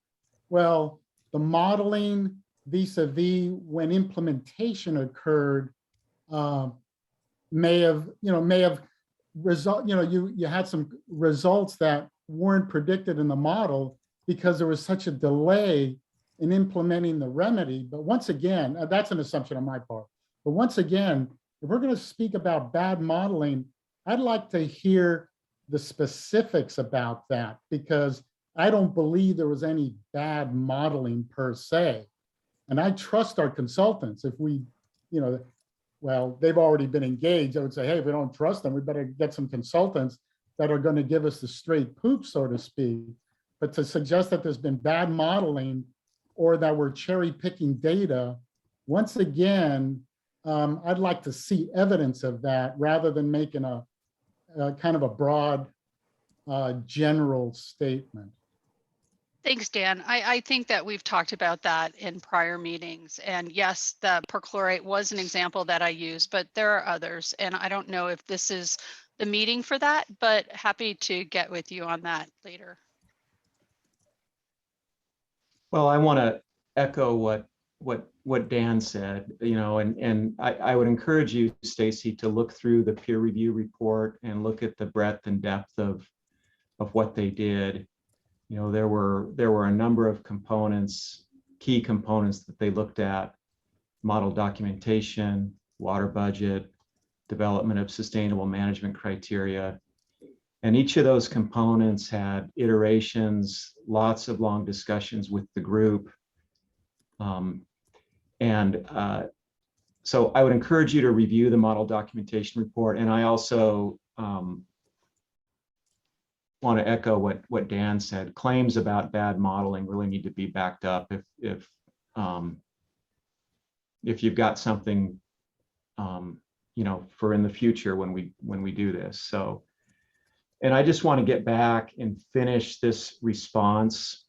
Well, the modeling vis-a-vis when implementation occurred may have result. You had some results that weren't predicted in the model because there was such a delay in implementing the remedy. But once again, that's an assumption on my part. But once again, if we're going to speak about bad modeling, I'd like to hear the specifics about that, because I don't believe there was any bad modeling per se. And I trust our consultants. If we, well, they've already been engaged. I would say, hey, if we don't trust them, we better get some consultants that are going to give us the straight poop, so to speak. But to suggest that there's been bad modeling or that we're cherry picking data, once again, I'd like to see evidence of that rather than making a kind of a broad general statement. Thanks, Dan. I think that we've talked about that in prior meetings. And yes, the perchlorate was an example that I used, but there are others. And I don't know if this is the meeting for that, but happy to get with you on that later. Well, I want to echo what Dan said, and I would encourage you, Stacy, to look through the peer review report and look at the breadth and depth of what they did. There were a number of components, key components that they looked at: model documentation, water budget, development of sustainable management criteria. And each of those components had iterations, lots of long discussions with the group. So I would encourage you to review the model documentation report. And I also want to echo what Dan said. Claims about bad modeling really need to be backed up if you've got something, for in the future when we do this. So, and I just want to get back and finish this response,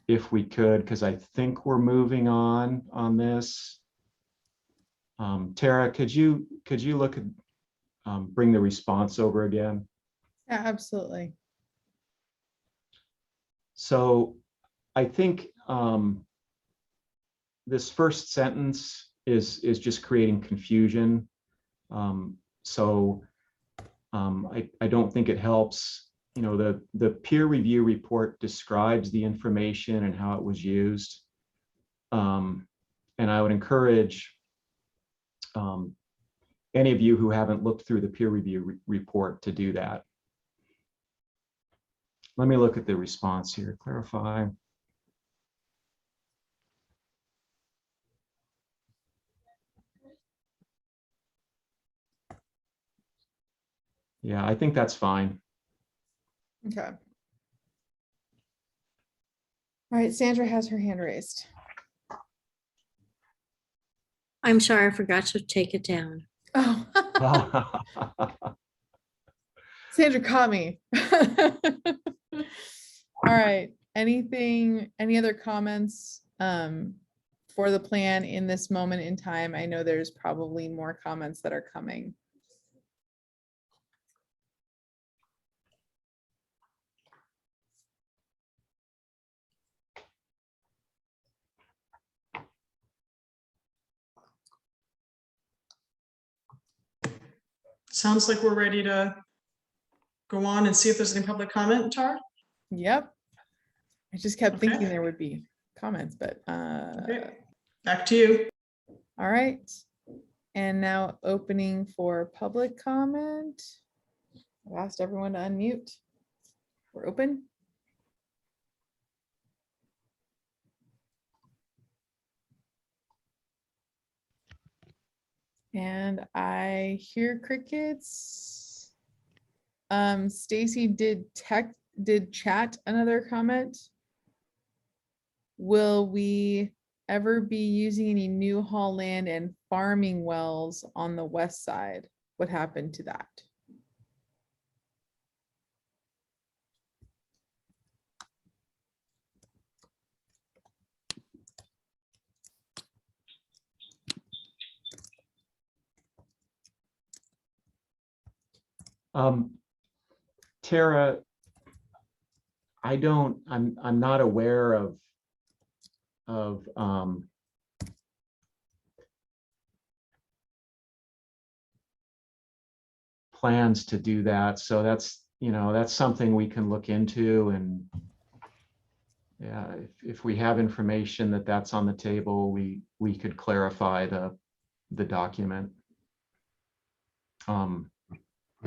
if we could, because I think we're moving on this. Tara, could you look at bring the response over again? Yeah, absolutely. So I think this first sentence is just creating confusion. I don't think it helps. The peer review report describes the information and how it was used. And I would encourage any of you who haven't looked through the peer review report to do that. Let me look at the response here. Clarify. Yeah, I think that's fine. Okay. All right, Sandra has her hand raised. I'm sorry, I forgot to take it down. Oh. Sandra caught me. All right, any other comments for the plan in this moment in time? I know there's probably more comments that are coming. Sounds like we're ready to go on and see if there's any public comment, Tara. Yep. I just kept Okay. thinking there would be comments, but Okay. Back to you. all right. And now opening for public comment. I've asked everyone to unmute. We're open. And I hear crickets. Stacy did chat another comment. Will we ever be using any new haul land and farming wells on the west side? What happened to that? Tara, I'm not aware of plans to do that. So that's something we can look into, and yeah, if we have information that's on the table, we could clarify the document.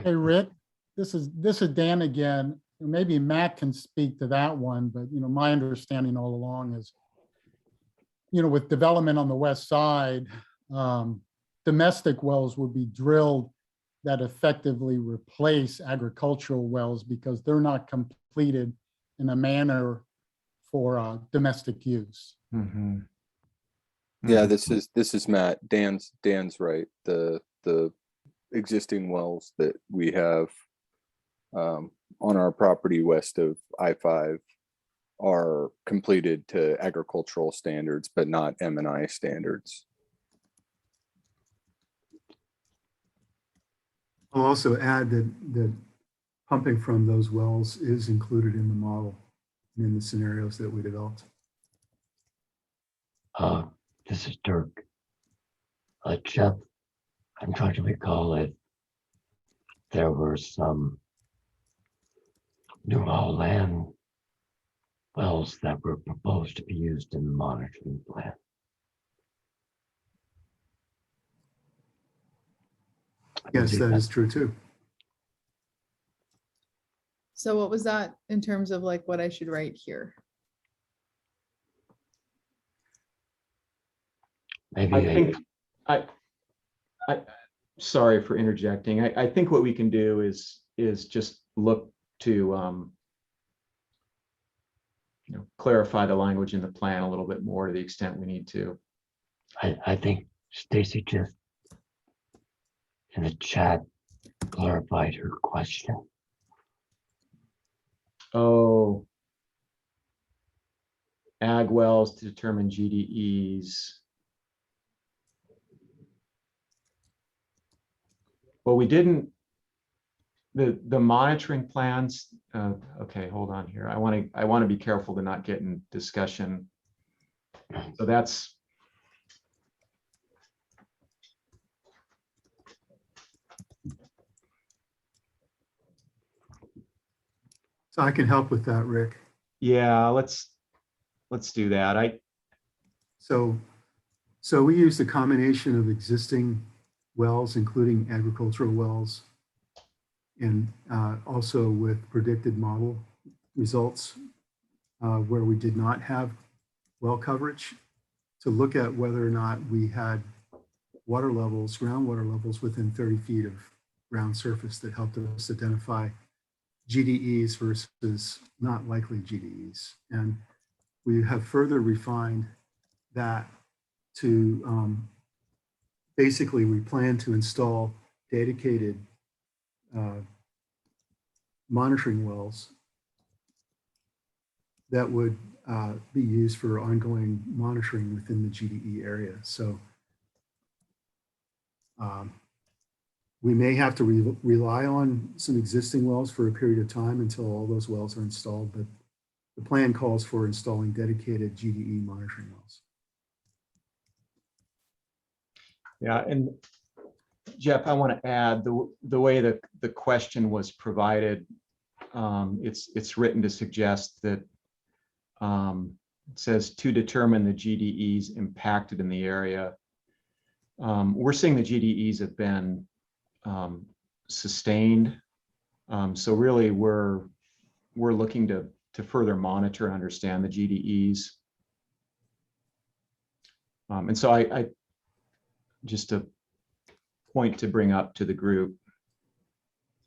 Hey, Rick, this is Dan again. Maybe Matt can speak to that one, but my understanding all along is with development on the west side, domestic wells would be drilled that effectively replace agricultural wells because they're not completed in a manner for domestic use. Mhm. Yeah, Mhm. this is Matt. Dan's right. The existing wells that we have on our property west of I-5 are completed to agricultural standards, but not M&I standards. I'll also add that pumping from those wells is included in the model and in the scenarios that we developed. This is Dirk. Jeff, I'm trying to recall if there were some new land wells that were proposed to be used in the monitoring plan. I Yes, believe that that- is true too. So what was that in terms of like what I should write here? Maybe I think I sorry for interjecting. I think what we can do is just look to clarify the language in the plan a little bit more to the extent we need to. I think Stacy just in the chat clarified her question. Oh, ag wells to determine GDEs. Well, we didn't, the monitoring plans, okay, hold on here. I want to be careful to not get in discussion. So that's, So I can help with that, Rick. yeah, let's do that. So we use a combination of existing wells, including agricultural wells, and also with predicted model results where we did not have well coverage to look at whether or not we had water levels, groundwater levels within 30 feet of ground surface that helped us identify GDEs versus not likely GDEs. And we have further refined that to basically we plan to install dedicated monitoring wells that would be used for ongoing monitoring within the GDE area. So we may have to rely on some existing wells for a period of time until all those wells are installed, but the plan calls for installing dedicated GDE monitoring wells. Yeah, and Jeff, I want to add the way that the question was provided. It's written to suggest that it says to determine the GDEs impacted in the area. We're seeing the GDEs have been sustained. So really, we're looking to further monitor and understand the GDEs. And so I just a point to bring up to the group.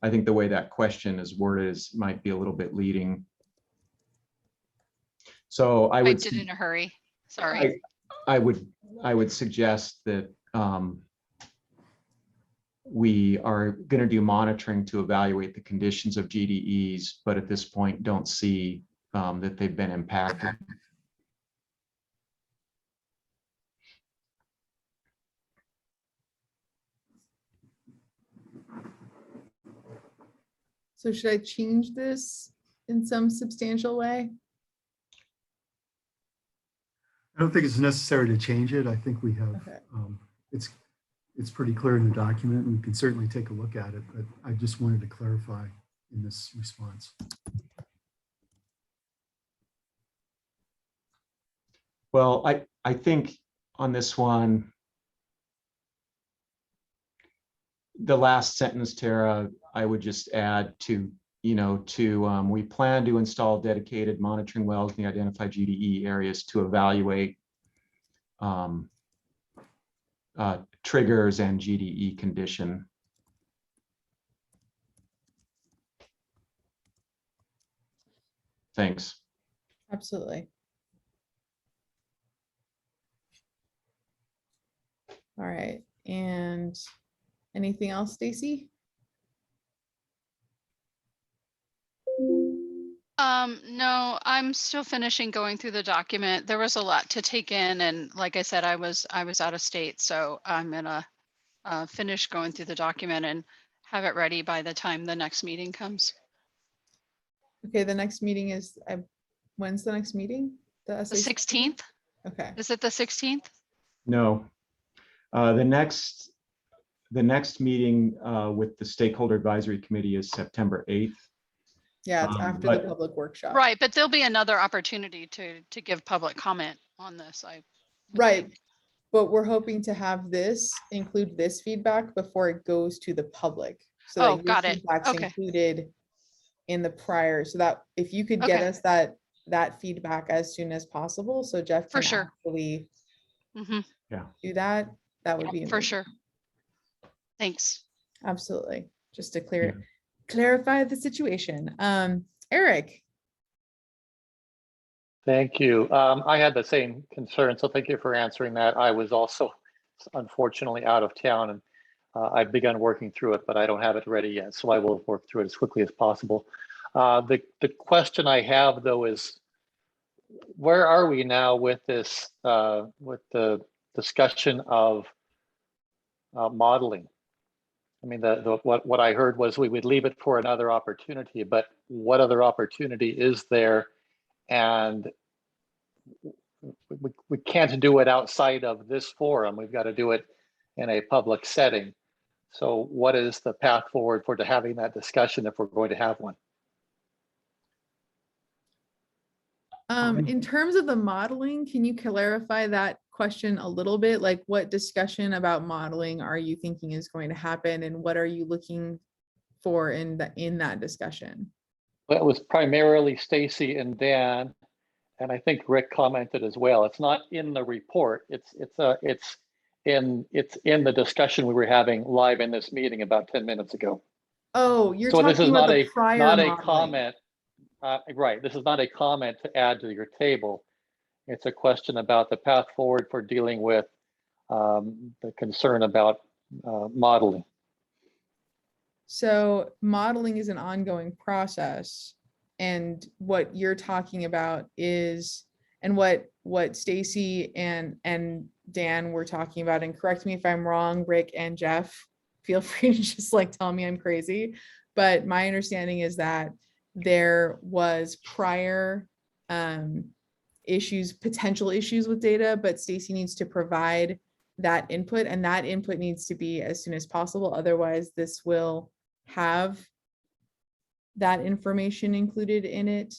I think the way that question is worded might be a little bit leading. So I would Typed it in a hurry. Sorry. I would suggest that we are going to do monitoring to evaluate the conditions of GDEs, but at this point don't see that they've been impacted. So should I change this in some substantial way? I don't think it's necessary to change it. I think we have, Okay. it's pretty clear in the document. We can certainly take a look at it, but I just wanted to clarify in this response. Well, I think on this one, the last sentence, Tara, I would just add to, we plan to install dedicated monitoring wells in the identified GDE areas to evaluate triggers and GDE condition. Thanks. Absolutely. All right, and anything else, Stacy? No, I'm still finishing going through the document. There was a lot to take in, and like I said, I was out of state, so I'm gonna finish going through the document and have it ready by the time the next meeting comes. Okay, the next meeting is, when's the next meeting? The SAC? 16th? Okay, Is it the 16th? No. The next meeting with the Stakeholder Advisory Committee is September 8th. yeah, it's after the but- public workshop. Right, but there'll be another opportunity to give public comment on this. Right, but we're hoping to have this, include this feedback before it goes to the public. So Oh, that your got it. feedback's Okay. included in the prior, so that if you could get Okay. us that feedback as soon as possible, so Jeff For can sure. actually Mhm, do that, that would be for amazing. sure. Thanks. Absolutely, just to Yeah. clarify the situation. Eric, Thank you. I had the same concern, so thank you for answering that. I was also unfortunately out of town, and I've begun working through it, but I don't have it ready yet, so I will work through it as quickly as possible. The question I have, though, is where are we now with this, with the discussion of modeling? I mean, what I heard was we would leave it for another opportunity, but what other opportunity is there? And we can't do it outside of this forum. We've got to do it in a public setting. So what is the path forward for having that discussion if we're going to have one? in terms of the modeling, can you clarify that question a little bit? Like, what discussion about modeling are you thinking is going to happen, and what are you looking for in that discussion? Well, it was primarily Stacy and Dan, and I think Rick commented as well. It's not in the report. It's in the discussion we were having live in this meeting about 10 minutes ago. Oh, you're So this talking is about not the a prior not a modeling. comment. Right. This is not a comment to add to your table. It's a question about the path forward for dealing with the concern about modeling. So modeling is an ongoing process, and what you're talking about is, and what Stacy and Dan were talking about, and correct me if I'm wrong, Rick and Jeff, feel free to just like tell me I'm crazy, but my understanding is that there was prior potential issues with data, but Stacy needs to provide that input, and that input needs to be as soon as possible. Otherwise, this will have that information included in it,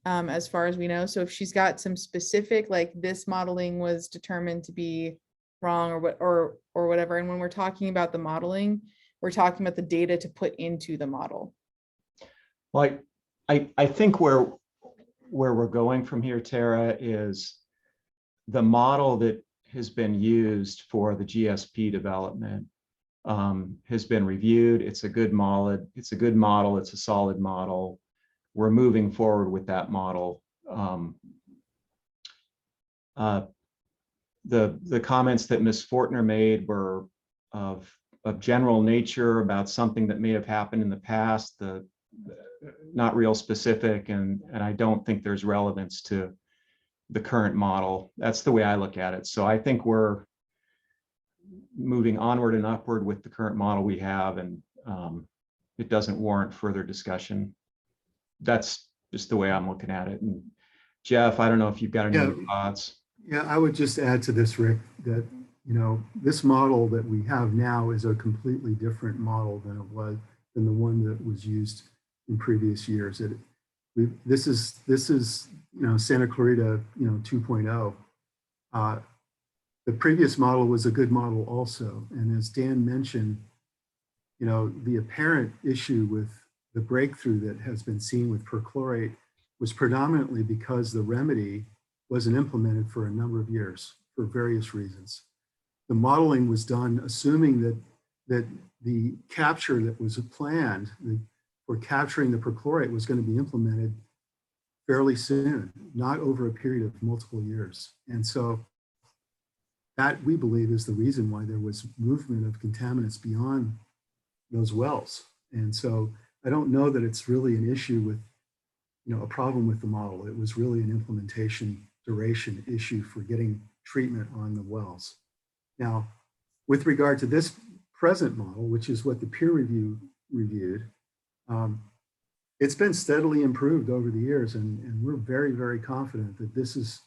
as far as we know. So if she's got some specific, like this modeling was determined to be wrong or whatever, and when we're talking about the modeling, we're talking about the data to put into the model. Well, I think where we're going from here, Tara, is the model that has been used for the GSP development has been reviewed. It's a good model. It's a solid model. We're moving forward with that model. The comments that Ms. Fortner made were of general nature about something that may have happened in the past, not real specific, and I don't think there's relevance to the current model. That's the way I look at it. So I think we're moving onward and upward with the current model we have, and it doesn't warrant further discussion. That's just the way I'm looking at it. And Jeff, I don't know if you've got any other thoughts. Yeah, I would just add to this, Rick, that, this model that we have now is a completely different model than the one that was used in previous years. This is Santa Clarita 2.0. The previous model was a good model also, and as Dan mentioned, the apparent issue with the breakthrough that has been seen with perchlorate was predominantly because the remedy wasn't implemented for a number of years. for various reasons. The modeling was done assuming that the capture that was planned for capturing the perchlorate was going to be implemented fairly soon, not over a period of multiple years. And so that, we believe, is the reason why there was movement of contaminants beyond those wells. And so I don't know that it's really an issue with, a problem with the model. It was really an implementation duration issue for getting treatment on the wells. Now, with regard to this present model, which is what the peer review reviewed, it's been steadily improved over the years, and we're very, very confident that this is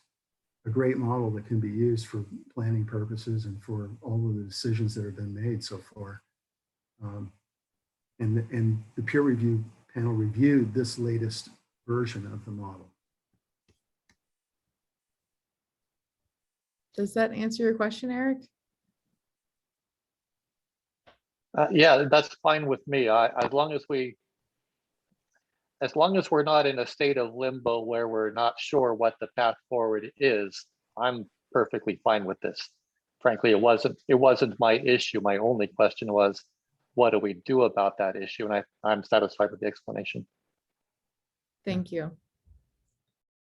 a great model that can be used for planning purposes and for all of the decisions that have been made so far. And the peer review panel reviewed this latest version of the model. Does that answer your question, Eric? Yeah, that's fine with me. As long as we're not in a state of limbo where we're not sure what the path forward is, I'm perfectly fine with this. Frankly, it wasn't my issue. My only question was, what do we do about that issue? And I'm satisfied with the explanation. Thank you.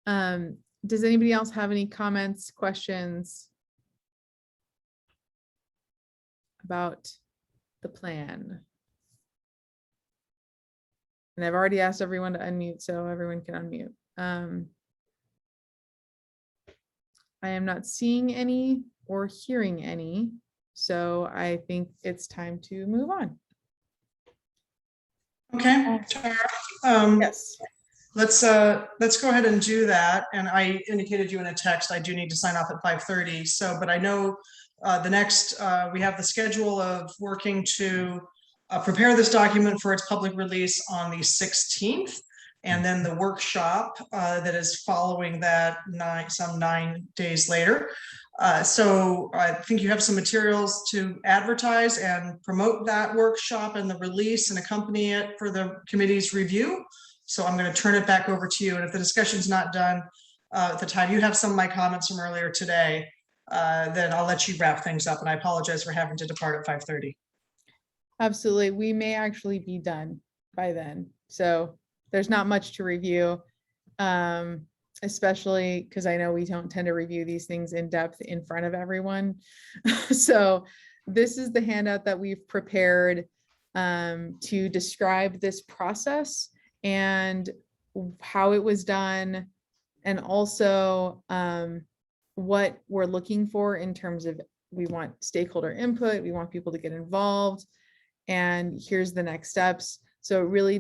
Does anybody else have any comments, questions about the plan? And I've already asked everyone to unmute, so everyone can unmute. I am not seeing any or hearing any, so I think it's time to move on. Okay, Tara, Yes. let's go ahead and do that. And I indicated you in a text, I do need to sign off at 5:30. So, but I know the next, we have the schedule of working to prepare this document for its public release on the 16th. And then the workshop that is following that some 9 days later. So I think you have some materials to advertise and promote that workshop and the release and accompany it for the committee's review. So I'm going to turn it back over to you. And if the discussion's not done at the time, you have some of my comments from earlier today, then I'll let you wrap things up. And I apologize for having to depart at 5:30. Absolutely. We may actually be done by then. So there's not much to review, especially because I know we don't tend to review these things in depth in front of everyone. So this is the handout that we've prepared to describe this process and how it was done, and also what we're looking for in terms of, we want stakeholder input, we want people to get involved, and here's the next steps. So it really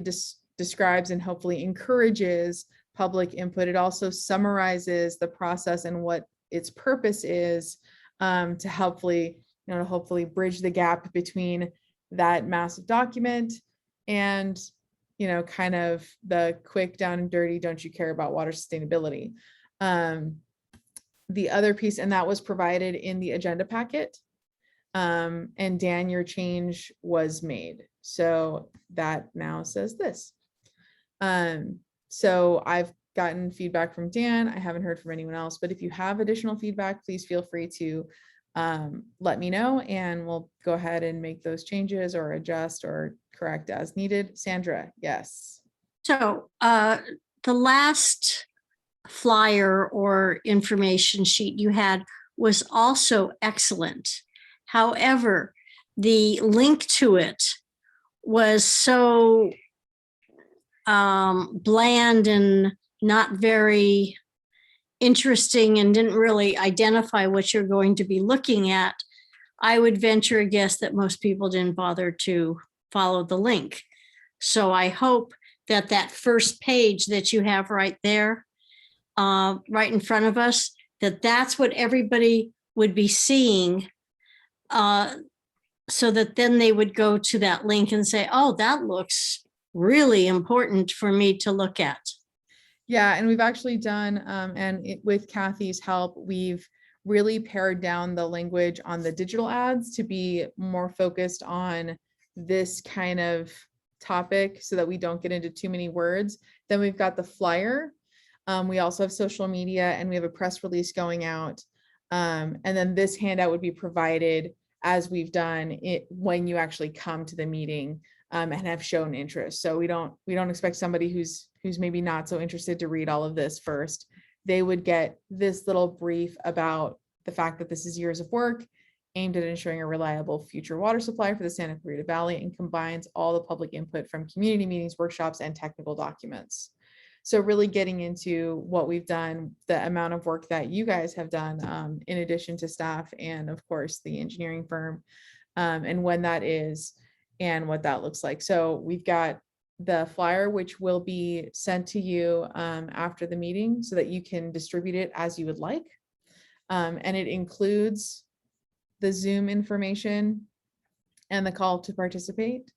describes and hopefully encourages public input. It also summarizes the process and what its purpose is, to hopefully bridge the gap between that massive document and kind of the quick down and dirty, don't you care about water sustainability. The other piece, and that was provided in the agenda packet. And Dan, your change was made. So that now says this. So I've gotten feedback from Dan. I haven't heard from anyone else, but if you have additional feedback, please feel free to let me know, and we'll go ahead and make those changes or adjust or correct as needed. Sandra, yes. So the last flyer or information sheet you had was also excellent. However, the link to it was so bland and not very interesting and didn't really identify what you're going to be looking at. I would venture a guess that most people didn't bother to follow the link. So I hope that that first page that you have right there, right in front of us, that's what everybody would be seeing, so that then they would go to that link and say, oh, that looks really important for me to look at. Yeah, and we've actually done, with Kathy's help, we've really pared down the language on the digital ads to be more focused on this kind of topic so that we don't get into too many words. Then we've got the flyer. We also have social media, and we have a press release going out And then this handout would be provided as we've done it when you actually come to the meeting and have shown interest. So we don't expect somebody who's maybe not so interested to read all of this first. They would get this little brief about the fact that this is years of work aimed at ensuring a reliable future water supply for the Santa Clarita Valley and combines all the public input from community meetings, workshops, and technical documents. So really getting into what we've done, the amount of work that you guys have done, in addition to staff and of course the engineering firm, and when that is and what that looks like. So we've got the flyer, which will be sent to you after the meeting so that you can distribute it as you would like. And it includes the Zoom information and the call to participate.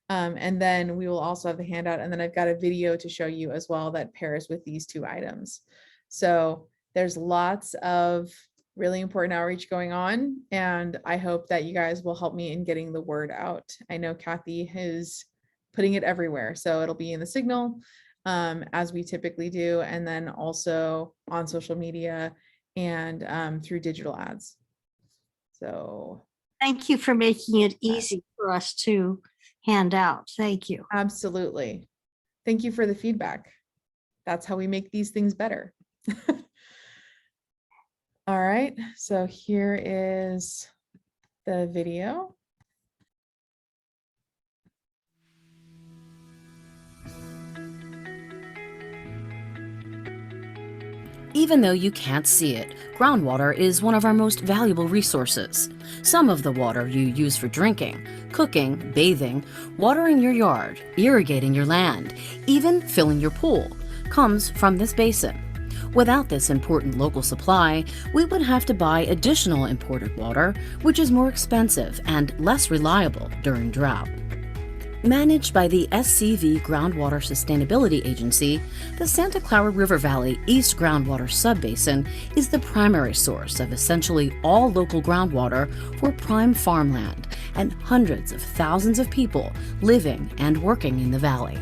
And then we will also have the handout, and then I've got a video to show you as well that pairs with these two items. So there's lots of really important outreach going on, and I hope that you guys will help me in getting the word out. I know Kathy is putting it everywhere, so it'll be in the Signal, as we typically do, and then also on social media and through digital ads. So Thank you for making it easy for us to hand out. Thank you. absolutely. Thank you for the feedback. That's how we make these things better. All right, so here is the video. Even though you can't see it, groundwater is one of our most valuable resources. Some of the water you use for drinking, cooking, bathing, watering your yard, irrigating your land, even filling your pool, comes from this basin. Without this important local supply, we would have to buy additional imported water, which is more expensive and less reliable during drought. Managed by the SCV Groundwater Sustainability Agency, the Santa Clara River Valley East Groundwater Subbasin is the primary source of essentially all local groundwater for prime farmland and hundreds of thousands of people living and working in the valley.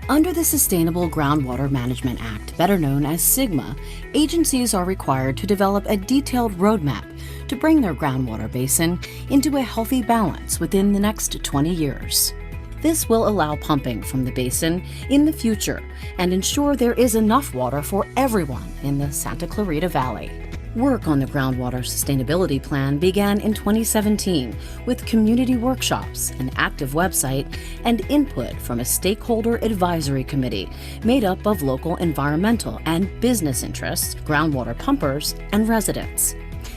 Under the Sustainable Groundwater Management Act, better known as SGMA, agencies are required to develop a detailed roadmap to bring their groundwater basin into a healthy balance within the next 20 years. This will allow pumping from the basin in the future and ensure there is enough water for everyone in the Santa Clarita Valley. Work on the Groundwater Sustainability Plan began in 2017 with community workshops, an active website, and input from a stakeholder advisory committee made up of local environmental and business interests, groundwater pumpers, and residents.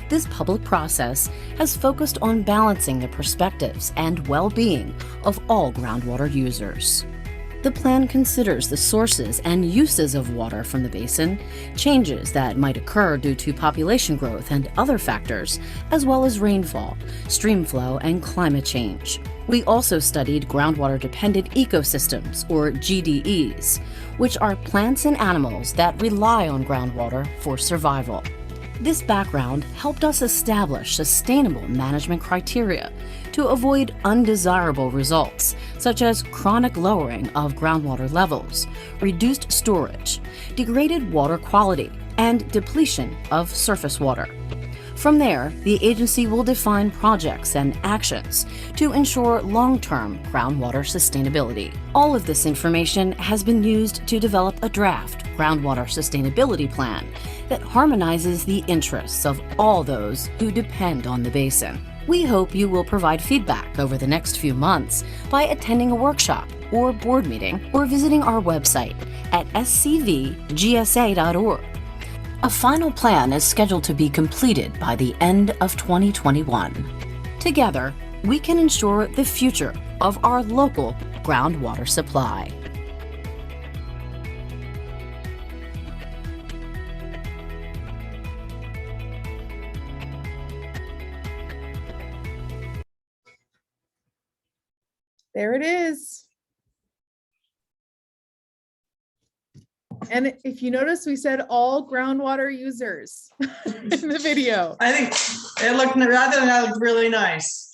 This public process has focused on balancing the perspectives and well-being of all groundwater users. The plan considers the sources and uses of water from the basin, changes that might occur due to population growth and other factors, as well as rainfall, stream flow, and climate change. We also studied groundwater-dependent ecosystems, or GDEs, which are plants and animals that rely on groundwater for survival. This background helped us establish sustainable management criteria to avoid undesirable results, such as chronic lowering of groundwater levels, reduced storage, degraded water quality, and depletion of surface water. From there, the agency will define projects and actions to ensure long-term groundwater sustainability. All of this information has been used to develop a draft groundwater sustainability plan that harmonizes the interests of all those who depend on the basin. We hope you will provide feedback over the next few months by attending a workshop or board meeting or visiting our website at scvgsa.org. A final plan is scheduled to be completed by the end of 2021. Together, we can ensure the future of our local groundwater supply. There it is. And if you notice, we said all groundwater users in the video. I think it looked really nice.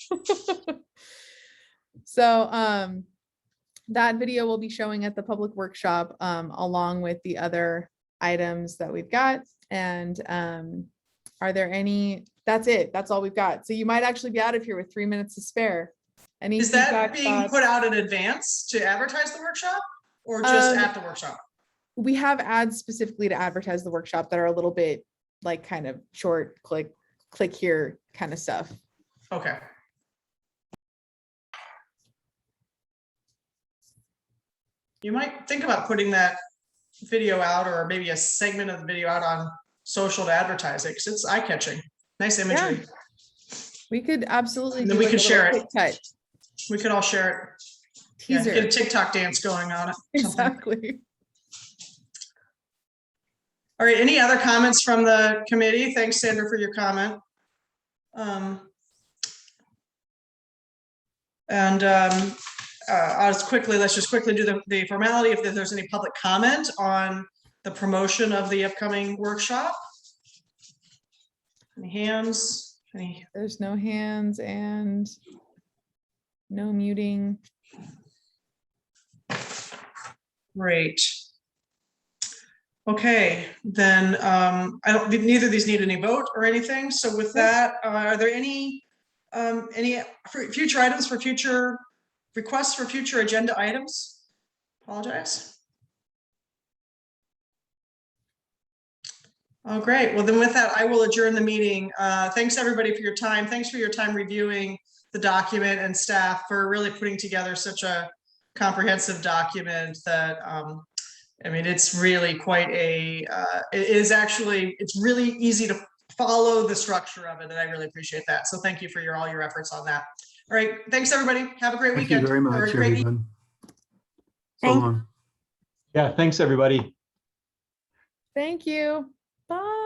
So that video will be showing at the public workshop along with the other items that we've got. And Are there any, that's it. That's all we've got. So you might actually be out of here with 3 minutes to spare. Any Is that feedback, being thoughts? put out in advance to advertise the workshop or just Um, at the workshop? We have ads specifically to advertise the workshop that are a little bit like kind of short, click here kind of stuff. Okay. You might think about putting that video out or maybe a segment of the video out on social to advertise it because it's eye-catching. Nice imagery. We could absolutely And do then we like could a share little it. quick cut We could all share it. Yeah, teaser. get a TikTok dance going on it. something. Exactly. All right, any other comments from the committee? Thanks, Sandra, for your comment. Let's just quickly do the formality if there's any public comment on the promotion of the upcoming workshop. Any hands? Any? There's no hands and no muting. Great. Okay, then neither of these need any vote or anything. So with that, are there any future items for future requests for future agenda items? Apologize. Oh, great. Well, then with that, I will adjourn the meeting. Thanks everybody for your time. Thanks for your time reviewing the document and staff for really putting together such a comprehensive document that I mean, it's really quite a, it's really easy to follow the structure of it, and I really appreciate that. So thank you for all your efforts on that. All right, thanks everybody. Have a great Thank weekend. you very or much, a great everyone. So Thank- long. Yeah, thanks, everybody. Thank you. Bye.